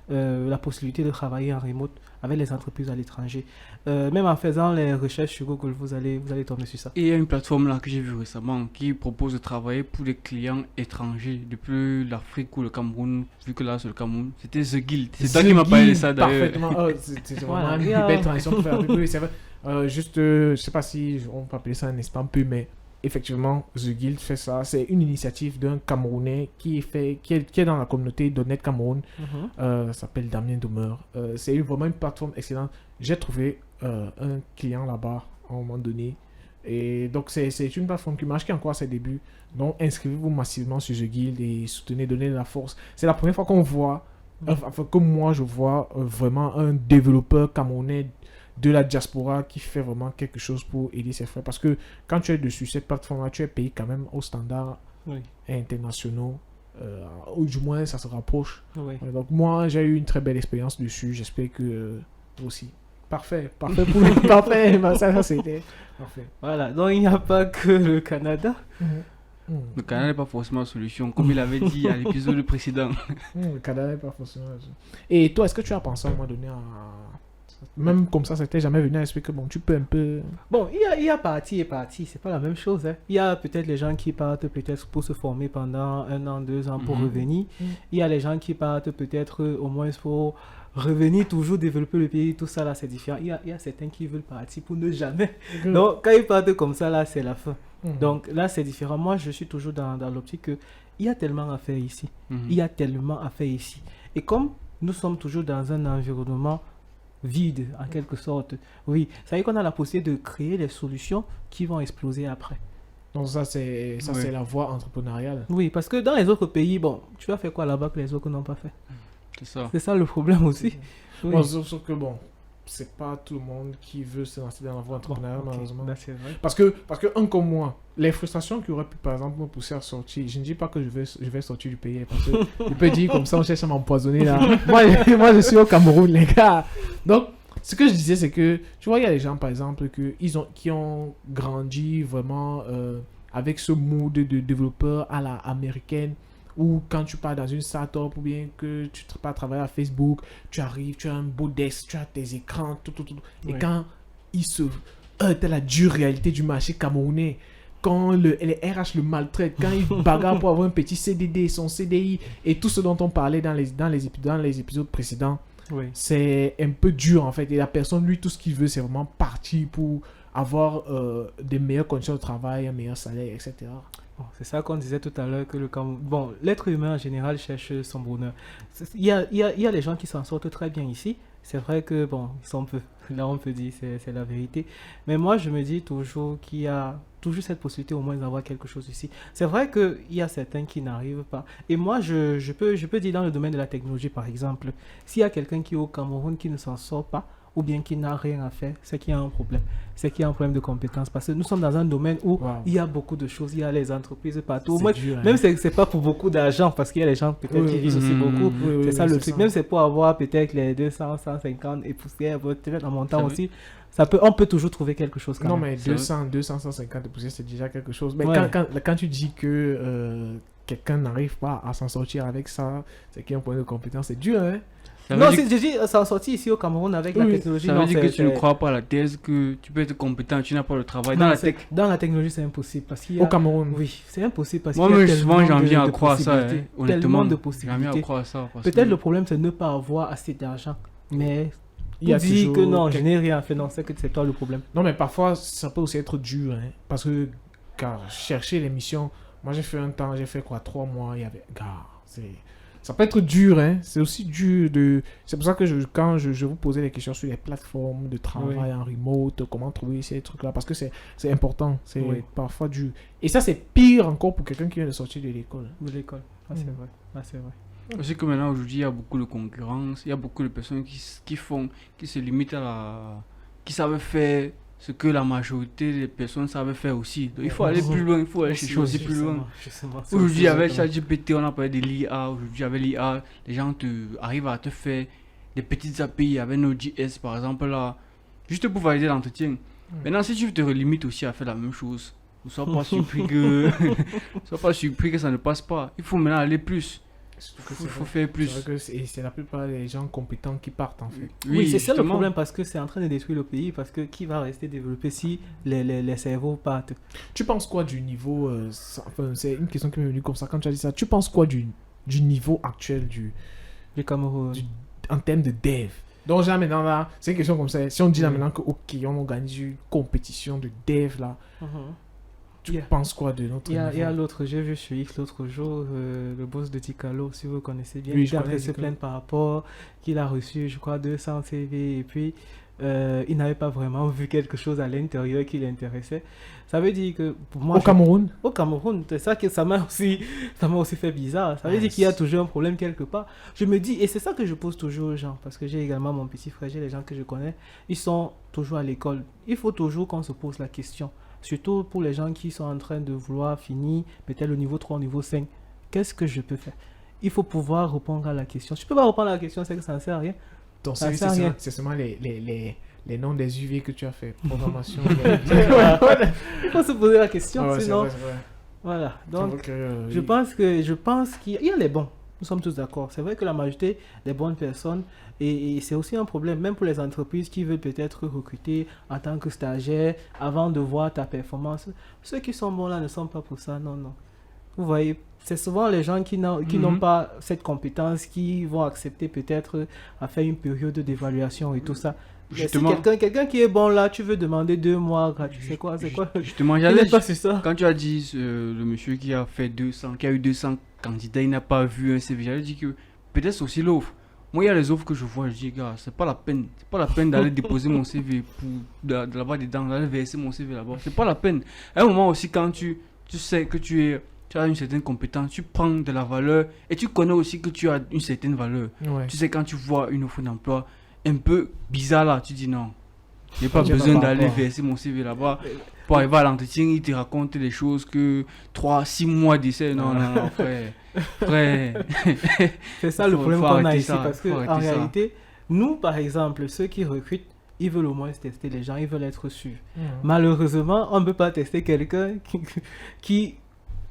la possibilité de travailler en remote avec les entreprises à l'étranger. Même en faisant les recherches sur Google, vous allez tomber sur ça. Et il y a une plateforme là que j'ai vue récemment qui propose de travailler pour des clients étrangers depuis l'Afrique ou le Cameroun, vu que là c'est le Cameroun. C'était The Guild. C'est toi qui m'as parlé de ça d'ailleurs. Parfaitement. C'est vraiment une belle transition pour faire. Oui, c'est vrai. Je sais pas si on peut appeler ça un espace peu, mais effectivement, The Guild fait ça. C'est une initiative d'un Camerounais qui est dans la communauté .NET Cameroun. S'appelle Damien Demeure. C'est vraiment une plateforme excellente. J'ai trouvé un client là-bas à un moment donné. Et donc, c'est une plateforme qui marche, qui est encore à ses débuts. Donc, inscrivez-vous massivement sur The Guild et soutenez, donnez de la force. C'est la première fois qu'on voit, que moi je vois vraiment un développeur camerounais de la diaspora qui fait vraiment quelque chose pour aider ses frères. Parce que quand tu es dessus, cette plateforme-là, tu es payé quand même aux standards internationaux. Ou du moins, ça se rapproche. Donc moi, j'ai eu une très belle expérience dessus. J'espère que vous aussi. Parfait pour le parfait. Ça c'était parfait. Voilà, donc il n'y a pas que le Canada. Le Canada n'est pas forcément la solution, comme il avait dit à l'épisode précédent. Le Canada n'est pas forcément la solution. Et toi, est-ce que tu as pensé à un moment donné Même comme ça t'est jamais venu à l'esprit que bon, tu peux un peu... Bon, il y a partie et partie, c'est pas la même chose. Hein. Il y a peut-être les gens qui partent peut-être pour se former pendant 1 an, 2 ans pour revenir. Il y a les gens qui partent peut-être au moins pour revenir, toujours développer le pays, tout ça là c'est différent. Il y a certains qui veulent partir pour ne jamais. Donc quand ils partent comme ça là, c'est la fin. Donc là c'est différent. Moi je suis toujours dans l'optique que il y a tellement à faire ici. Il y a tellement à faire ici. Et comme nous sommes toujours dans un environnement vide, en quelque sorte, oui, ça veut dire qu'on a la possibilité de créer des solutions qui vont exploser après. Donc ça c'est la voie entrepreneuriale. Oui, parce que dans les autres pays, bon, tu vas faire quoi là-bas que les autres n'ont pas fait? C'est ça. C'est ça le problème aussi. Oui. Bon, sauf que bon, c'est pas tout le monde qui veut se lancer dans la voie entrepreneuriale, Bon, ok, malheureusement. là, c'est vrai. Parce que un comme moi, les frustrations qui auraient pu par exemple me pousser à sortir, je ne dis pas que je vais sortir du pays, parce que je peux dire comme ça on cherche à m'empoisonner là. moi je suis au Cameroun les gars. Donc ce que je disais c'est que tu vois il y a des gens par exemple qui ont grandi vraiment avec ce mood de développeur à la américaine, ou quand tu pars dans une startup ou bien que tu pars travailler à Facebook, tu arrives, tu as un beau desk, tu as tes écrans, tout. Et Oui. quand ils se heurtent à la dure réalité du marché camerounais, quand les RH le maltraitent, quand ils bagarrent pour avoir un petit CDD, son CDI, et tout ce dont on parlait dans les épisodes précédents, Oui. c'est un peu dur en fait. Et la personne, lui, tout ce qu'il veut, c'est vraiment partir pour avoir des meilleures conditions de travail, un meilleur salaire, etc. Bon, c'est ça qu'on disait tout à l'heure que bon, l'être humain en général cherche son bonheur. Il y a les gens qui s'en sortent très bien ici. C'est vrai que bon, ils sont peu. Là, on peut dire c'est la vérité. Mais moi, je me dis toujours qu'il y a toujours cette possibilité au moins d'avoir quelque chose ici. C'est vrai qu'il y a certains qui n'arrivent pas. Et moi, je peux dire dans le domaine de la technologie, par exemple, s'il y a quelqu'un qui est au Cameroun qui ne s'en sort pas, ou bien qui n'a rien à faire, c'est qu'il y a un problème. C'est qu'il y a un problème de compétence. Parce que nous sommes dans un domaine où Wow. il y a beaucoup de choses. Il y a les entreprises partout. C'est Moi, dur, hein. même c'est pas pour beaucoup d'argent, parce qu'il y a les gens peut-être qui visent aussi beaucoup. C'est ça le truc. Même c'est pour avoir peut-être les 200, 150 et poussières, peut-être en montant Ça aussi. On peut toujours trouver quelque chose quand Non, même. mais 200, 150 de poussière, c'est déjà quelque chose. Mais Ouais. quand tu dis que quelqu'un n'arrive pas à s'en sortir avec ça, c'est qu'il y a un point de compétence, c'est dur, hein? Ça veut Non, dire- j'ai dit, ça a sorti ici au Cameroun avec la Oui, technologie. ça Non, veut dire que tu ne c'est- crois pas à la thèse que tu peux être compétent, tu n'as pas le travail. Dans Non, la tech, dans la technologie, c'est impossible. Parce qu'il y a... Au Cameroun. Oui, c'est impossible parce moi qu'il y a même souvent tellement j'en viens à de croire ça. possibilités. Honnêtement, Tellement de j'en viens à possibilités. croire à ça. parce Peut-être que- le problème, c'est de ne pas avoir assez d'argent. Mais Il y a pour dire toujours que non, je quel- n'ai rien fait, non, c'est que c'est toi le problème. Non, mais parfois, ça peut aussi être dur, hein, parce que, car chercher les missions, moi j'ai fait un temps, j'ai fait quoi, 3 mois, il y avait, ça peut être dur, hein, c'est aussi dur de, c'est pour ça que quand je vous posais des questions sur les plateformes de travail Oui. en remote, comment trouver ces trucs-là, parce que c'est important, c'est Oui. parfois dur. Et ça, c'est pire encore pour quelqu'un qui vient de sortir de l'école. De l'école. Ah, c'est Mm. vrai. Ah, c'est vrai. Aussi que maintenant aujourd'hui il y a beaucoup de concurrence, il y a beaucoup de personnes qui se limitent qui savent faire ce que la majorité des personnes savent faire aussi. Donc il faut aller plus loin, il faut aller chercher aussi plus loin. Aujourd'hui avec ChatGPT on a parlé de l'IA, aujourd'hui avec l'IA, les gens arrivent à te faire des petites API avec Node.js par exemple là, juste pour valider l'entretien. Maintenant si tu te limites aussi à faire la même chose, ne sois pas surpris que sois pas surpris que ça ne passe pas. Il faut maintenant aller plus. Il faut faire plus. C'est vrai que c'est la plupart des gens compétents qui partent, en fait. Oui, c'est ça le justement. problème parce que c'est en train de détruire le pays parce que qui va rester développé si les cerveaux partent? Tu penses quoi du niveau enfin, c'est une question qui m'est venue comme ça quand tu as dit ça. Tu penses quoi du niveau actuel Le Cameroun. en termes de dev? Donc, là, maintenant, là, c'est une question comme ça. Si on dit là maintenant que, ok, on organise une compétition de dev, là, tu Yeah. penses quoi de notre Il y a niveau? l'autre, j'ai vu sur X l'autre jour, le boss de Ticalo, si vous connaissez bien, Oui, il je a connais fait se Ticalo. plaindre par rapport qu'il a reçu, je crois, 200 CV et puis il n'avait pas vraiment vu quelque chose à l'intérieur qui l'intéressait. Ça veut dire que pour moi, Au Cameroun? au Cameroun, c'est ça que ça m'a aussi fait bizarre. Ça veut Ouais, dire qu'il y a c'est- toujours un problème quelque part. Je me dis, et c'est ça que je pose toujours aux gens, parce que j'ai également mon petit frère, j'ai les gens que je connais, ils sont toujours à l'école. Il faut toujours qu'on se pose la question. Surtout pour les gens qui sont en train de vouloir finir peut-être le niveau 3, au niveau 5. Qu'est-ce que je peux faire? Il faut pouvoir répondre à la question. Si je peux pas répondre à la question, c'est que ça ne sert à rien. Donc, Ça c'est sert à rien. c'est seulement les noms des UV que tu as fait. Programmation. Il faut se poser la question, Ouais, c'est sinon... vrai, c'est vrai. Voilà. C'est Donc, vrai que, je pense qu'il y a les bons. Nous sommes tous d'accord. C'est vrai que la majorité des bonnes personnes, et c'est aussi un problème, même pour les entreprises qui veulent peut-être recruter en tant que stagiaire avant de voir ta performance. Ceux qui sont bons là ne sont pas pour ça, non, non. Vous voyez, c'est souvent les gens qui n'ont pas cette compétence qui vont accepter peut-être à faire une période d'évaluation et tout ça. Mais si Justement, quelqu'un qui est bon là, tu veux demander 2 mois gratuit, c'est quoi? justement, Il j'allais n'est pas sur ça. quand tu as dit le monsieur qui a fait 200, qui a eu 200 candidats, il n'a pas vu un CV, j'allais dire que peut-être c'est aussi l'offre. Moi, il y a les offres que je vois, je dis, gars, c'est pas la peine d'aller déposer mon CV pour de là-bas dedans, d'aller verser mon CV là-bas. C'est pas la peine. À un moment aussi, quand tu sais que tu as une certaine compétence, tu prends de la valeur et tu connais aussi que tu as une certaine valeur. Ouais. Tu sais, quand tu vois une offre d'emploi un peu bizarre là, tu dis non, j'ai pas J'ai pas besoin par d'aller rapport. verser mon CV là-bas. Pour arriver à l'entretien, il te raconte des choses que 6 mois d'essai. Non, non, frère. Frère. C'est ça le Faut- problème faut qu'on a arrêter ici, ça, parce que faut en arrêter ça. réalité, nous, par exemple, ceux qui recrutent, ils veulent au moins tester les gens, ils veulent être sûrs. Mhm. Malheureusement, on ne peut pas tester quelqu'un qui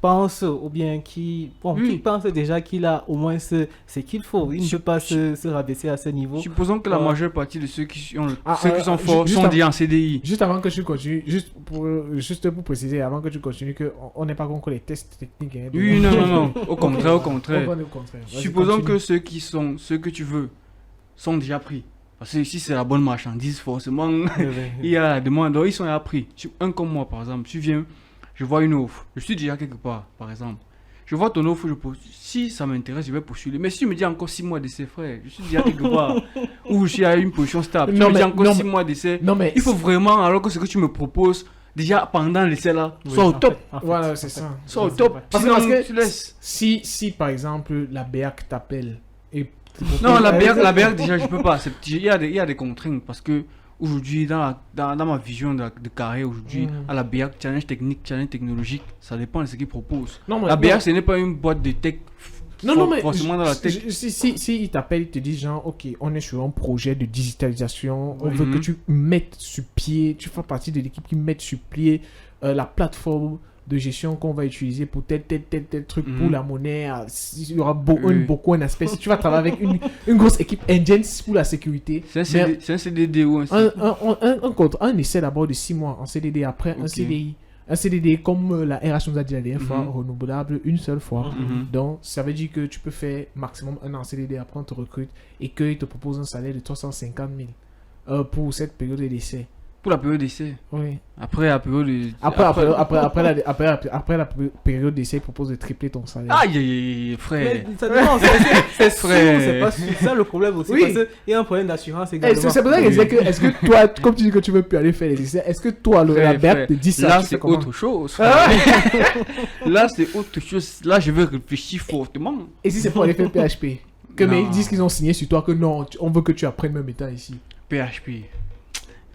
pense, ou bien qui Oui. pense déjà qu'il a au moins ce qu'il faut. Il ne peut pas se rabaisser à ce niveau. Supposons que la Ouais. majeure partie de ceux qui sont, Ah, ceux qui sont forts juste sont avant- déjà en CDI. Juste avant que tu continues, juste pour préciser, avant que tu continues, qu'on n'est pas contre les tests techniques. Hein, Oui, non, non, non. Au contraire, au contraire. Au contraire. Vas-y, Supposons continue. que ceux que tu veux sont déjà pris. Parce que si c'est la bonne marchandise, forcément, il y a la demande. Donc, ils sont déjà pris. Un comme moi, par exemple, tu viens, je vois une offre. Je suis déjà quelque part, par exemple. Je vois ton offre, si ça m'intéresse, je vais postuler. Mais si tu me dis encore 6 mois d'essai, frère, je suis déjà quelque part. Ou je suis à une position stable. Tu Non, me dis mais- encore non, 6 mais- mois d'essai. Non, mais Il faut vraiment, alors que ce que tu me proposes, déjà pendant l'essai là, Oui, soit au en top. fait, en fait, voilà, en c'est fait. ça. Soit au top. Parce Sinon, que tu laisses. si par exemple la BEAC t'appelle et Non, la BEAC, déjà, je peux pas. Il y a des contraintes parce que aujourd'hui, dans ma vision de carrière, aujourd'hui, Mhm. à la BEAC, challenge technique, challenge technologique, ça dépend de ce qu'ils proposent. Non, mais- La non. BEAC, ce n'est pas une boîte de tech. Non, mais Forcément dans la tech. si ils t'appellent, ils te disent genre, ok, on est sur un projet de digitalisation, on veut Mhm. que tu mettes sur pied, tu fais partie de l'équipe qui met sur pied la plateforme de gestion qu'on va utiliser pour tel truc pour Mhm. la monnaie. Il y aura Oui. beaucoup un aspect. Si tu vas travailler avec une grosse équipe indienne pour la sécurité, C'est un, mais c'est un CDD ou un un essai d'abord de 6 mois en CDD, après un Ok. CDI. Un CDD, comme la RH nous a dit la dernière fois, Mhm. renouvelable une seule fois. Mhm. Donc, ça veut dire que tu peux faire maximum un an en CDD, après on te recrute et qu'ils te proposent un salaire de 350 000 pour cette période d'essai. Pour la période d'essai. Oui. Après la période de... Après la période d'essai, ils proposent de tripler ton salaire. Aïe, aïe, aïe, frère. Mais ça dépend, c'est sûr, Frère. c'est pas sûr. C'est ça le problème aussi, Oui. parce qu'il y a un problème d'assurance Eh, également. c'est pour ça que je disais que, est-ce que toi, comme tu dis que tu veux plus aller faire les essais, est-ce que toi, la Frère, BEAC frère. te dit ça Là, tu fais c'est comment? autre chose. Ah frère. Là, c'est autre chose. Là, je vais réfléchir fortement. Et si c'est pour aller faire PHP? Mais Non. ils disent qu'ils ont signé sur toi que non, on veut que tu apprennes même étant ici. PHP.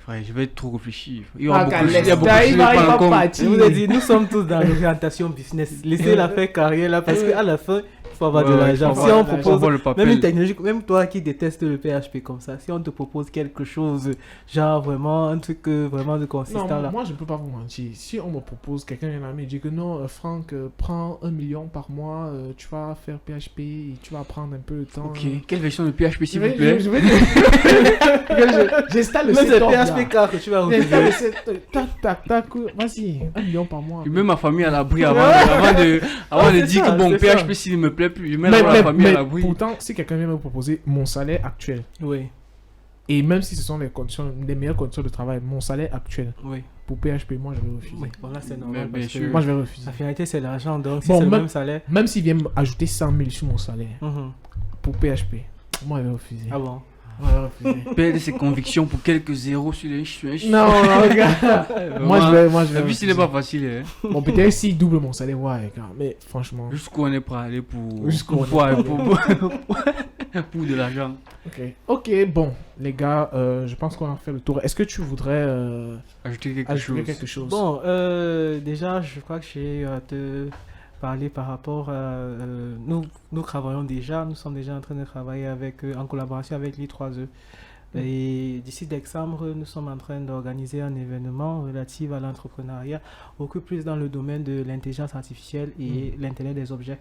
Frère, je vais trop réfléchir. Il y aura beaucoup de laisse choses. Il y a beaucoup de ça, choses il va à prendre en compte. Je vous ai dit, nous sommes tous dans l'orientation business. Laissez-la faire carrière là, parce qu'à la fin, il faut avoir de Ouais, l'argent. faut Si avoir on de l'argent. propose, Faut avoir le papel. même une technologie, même toi qui détestes le PHP comme ça, si on te propose quelque chose, genre vraiment un truc vraiment de consistant Non, là. moi je ne peux pas vous mentir. Si on me propose, quelqu'un vient à me dire que non, Franck, prends 1 million par mois, tu vas faire PHP et tu vas prendre un peu de temps. Ok. Quelle version de PHP, Je s'il vais, vous plaît? je vais j'installe le Même c'est setup, là. PHP car que tu vas J'installe le refuser. setup, tac, tac, vas-y, 1 million par mois. Je mets ma famille à l'abri avant de c'est dire ça, que bon, c'est ça. PHP, s'il ne me plaît plus, je mets la famille à l'abri. pourtant, si quelqu'un vient me proposer mon salaire actuel, Oui, et même si ce sont les meilleures conditions de travail, mon salaire actuel oui, pour PHP, moi je vais refuser. oui. Bon là c'est Mais normal bien parce que sûr. Moi je vais refuser. la finalité c'est l'argent, donc si Bon, c'est le même- même salaire. Même s'il vient ajouter 100 000 sur mon salaire Mhm. pour PHP, moi je vais refuser. Ah bon. Moi, je vais refuser. Perdre ses convictions pour quelques zéros sur les Non, non, regarde. moi je vais La vie, ce n'est refuser. pas facile. Hein. Bon, peut-être s'il double mon salaire, ouais, gars, mais franchement. Jusqu'où on est prêt à aller pour Jusqu'où on est pour, prêt à pour de l'argent. Ok, bon, les gars, je pense qu'on a fait le tour. Est-ce que tu voudrais Ajouter quelque ajouter chose. quelque chose? Bon, déjà, je crois que j'ai à te parler par rapport à... nous travaillons déjà, nous sommes déjà en train de travailler avec, en collaboration avec l'I3E Et d'ici décembre, nous sommes en train d'organiser un événement relatif à l'entrepreneuriat, beaucoup plus dans le domaine de l'intelligence artificielle et l'Internet des objets.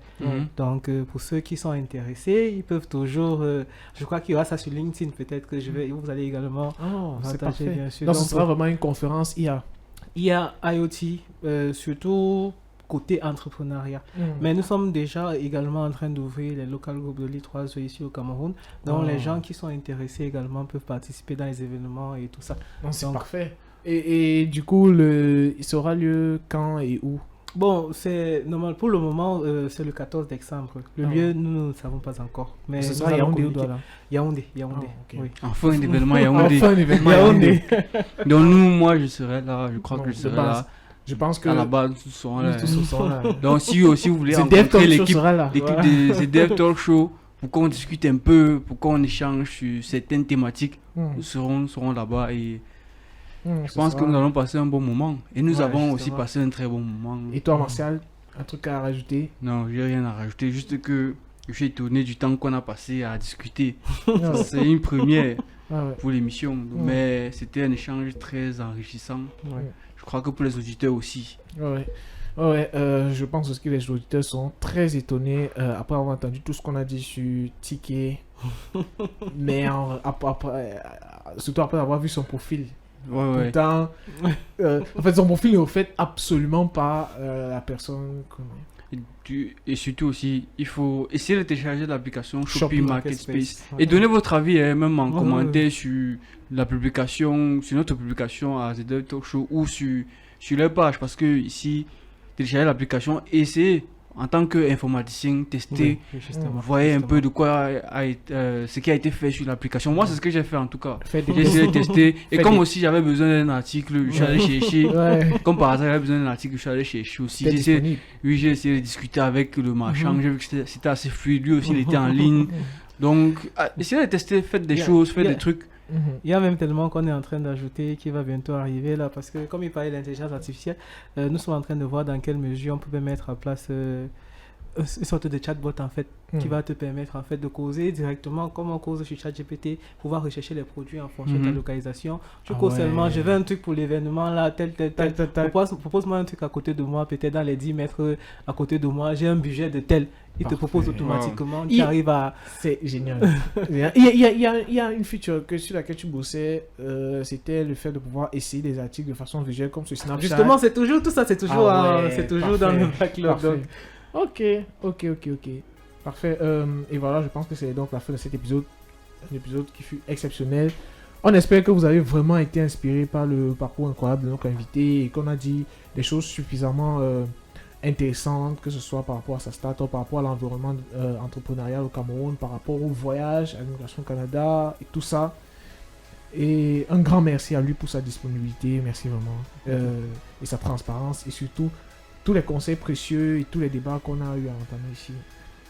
Donc, pour ceux qui sont intéressés, ils peuvent toujours... je crois qu'il y aura ça sur LinkedIn, peut-être que vous allez également C'est partager, parfait. bien sûr. Donc, ce Donc, sera vraiment une conférence IA. il y a IoT, surtout côté entrepreneuriat. Mais nous sommes déjà également en train d'ouvrir les local groups de l'I3 ici au Cameroun. Donc, les gens qui sont intéressés également peuvent participer dans les événements et tout ça. Non, c'est Donc, parfait. Et du coup, il aura lieu quand et où? Bon, c'est normal. Pour le moment, c'est le 14 décembre. Le lieu, nous ne savons pas encore. Mais Ce nous sera allons Yaoundé ou communiquer. Douala? Yaoundé. ok. Oui. Enfin, un événement Yaoundé. Enfin, un événement Yaoundé. Donc, nous, moi, je serai là. Je crois Non, que je de serai base. là. Je pense que À la base, tous seront là. nous tous serons là. Donc, si vous voulez C'est Dev rencontrer Talk Show l'équipe sera là. l'équipe des Dev Talk Show, pour qu'on discute un peu, pour qu'on échange sur certaines thématiques, nous serons là-bas et je pense que nous allons passer un bon moment. Et nous Ouais, avons aussi justement. passé un très bon moment. Et toi, Martial, un truc à rajouter? Non, j'ai rien à rajouter, juste que je suis étonné du temps qu'on a passé à discuter. Ouais. C'est une première Ouais. pour l'émission, mais c'était un échange très enrichissant. Ouais. Je crois que pour les auditeurs aussi. Je pense aussi que les auditeurs sont très étonnés après avoir entendu tout ce qu'on a dit sur Ticket. Mais surtout après avoir vu son profil. Ouais. Pourtant, en fait, son profil ne reflète absolument pas la personne qu'on est. Et surtout aussi, il faut essayer de télécharger l'application Shopee Shopee Marketplace. Marketplace Ouais. et donner votre avis, même en Ouais, commentaire sur la publication, sur notre publication à The Dev Talk Show ou sur leur page, parce que ici, télécharger l'application et essayer en tant qu'informaticien, tester, Oui, justement. voyez un peu de quoi ce qui a été fait sur l'application. Moi, c'est ce que j'ai fait en tout cas. Faites des J'ai essayé de tester et Faites comme des- aussi j'avais besoin d'un article, je suis allé chercher. Ouais, Comme par hasard, j'avais besoin d'un article, je suis allé chercher aussi. c'était J'ai essayé- disponible. Oui, j'ai essayé de discuter avec le marchand, j'ai vu que c'était assez fluide, lui aussi il était en ligne. Donc, essayez de tester, faites des Yeah, choses, faites yeah. des trucs. Il y a même tellement qu'on est en train d'ajouter qui va bientôt arriver là, parce que comme il parlait d'intelligence artificielle, nous sommes en train de voir dans quelle mesure on peut mettre en place une sorte de chatbot en fait, qui va te permettre en fait de causer directement comme on cause sur ChatGPT, pouvoir rechercher les produits en fonction de ta localisation. Tu Ah causes ouais. seulement, je veux un truc pour l'événement là, tel. Propose-moi un truc à côté de moi, peut-être dans les 10 mètres à côté de moi, j'ai un budget de tel. Il te Parfait. propose automatiquement, tu Il- arrives à... C'est génial. Il y a une feature sur laquelle tu bossais, c'était le fait de pouvoir essayer des articles de façon visuelle comme sur Snapchat. Justement, c'est toujours tout ça, c'est toujours, Ah ouais, c'est toujours dans parfait, le backlog. parfait. Donc, Ok. Parfait. Et voilà, je pense que c'est donc la fin de cet épisode. Un épisode qui fut exceptionnel. On espère que vous avez vraiment été inspiré par le parcours incroyable de notre invité et qu'on a dit des choses suffisamment intéressantes, que ce soit par rapport à sa start-up, par rapport à l'environnement entrepreneurial au Cameroun, par rapport au voyage, à l'immigration au Canada et tout ça. Et un grand merci à lui pour sa disponibilité, merci vraiment, et sa transparence et surtout tous les conseils précieux et tous les débats qu'on a eu à entamer ici.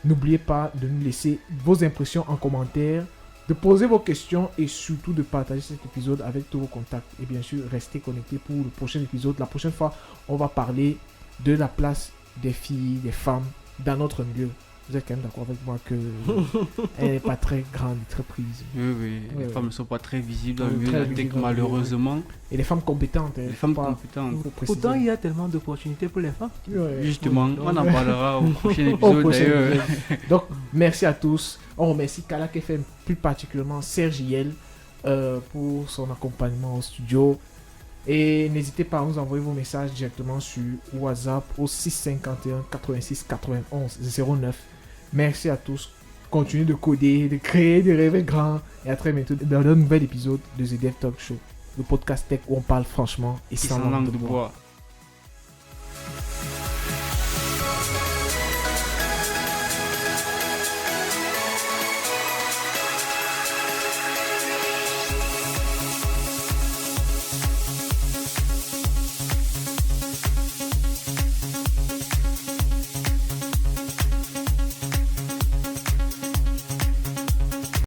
N'oubliez pas de nous laisser vos impressions en commentaire, de poser vos questions et surtout de partager cet épisode avec tous vos contacts. Et bien sûr, restez connectés pour le prochain épisode. La prochaine fois, on va parler de la place des filles, des femmes dans notre milieu. Vous êtes quand même d'accord avec moi que elle n'est pas très grande, très prise. Oui, les Ouais. femmes ne sont pas très visibles dans Ouais, le milieu très de la tech, visibles dans le milieu, malheureusement. Et les femmes compétentes. Les femmes compétentes. Pourtant, il y a tellement d'opportunités pour les femmes. Justement, on en parlera au prochain Au épisode prochain d'ailleurs. épisode. Donc, merci à tous. On remercie Kalak FM, plus particulièrement Serge Yel, pour son accompagnement au studio. Et n'hésitez pas à nous envoyer vos messages directement sur WhatsApp au 651 86 91 09. Merci à tous. Continuez de coder, de créer, de rêver grand. Et à très bientôt dans un nouvel épisode de The Dev Talk Show, le podcast tech où on parle franchement et Qui sans sont langue langue de de bois. bois.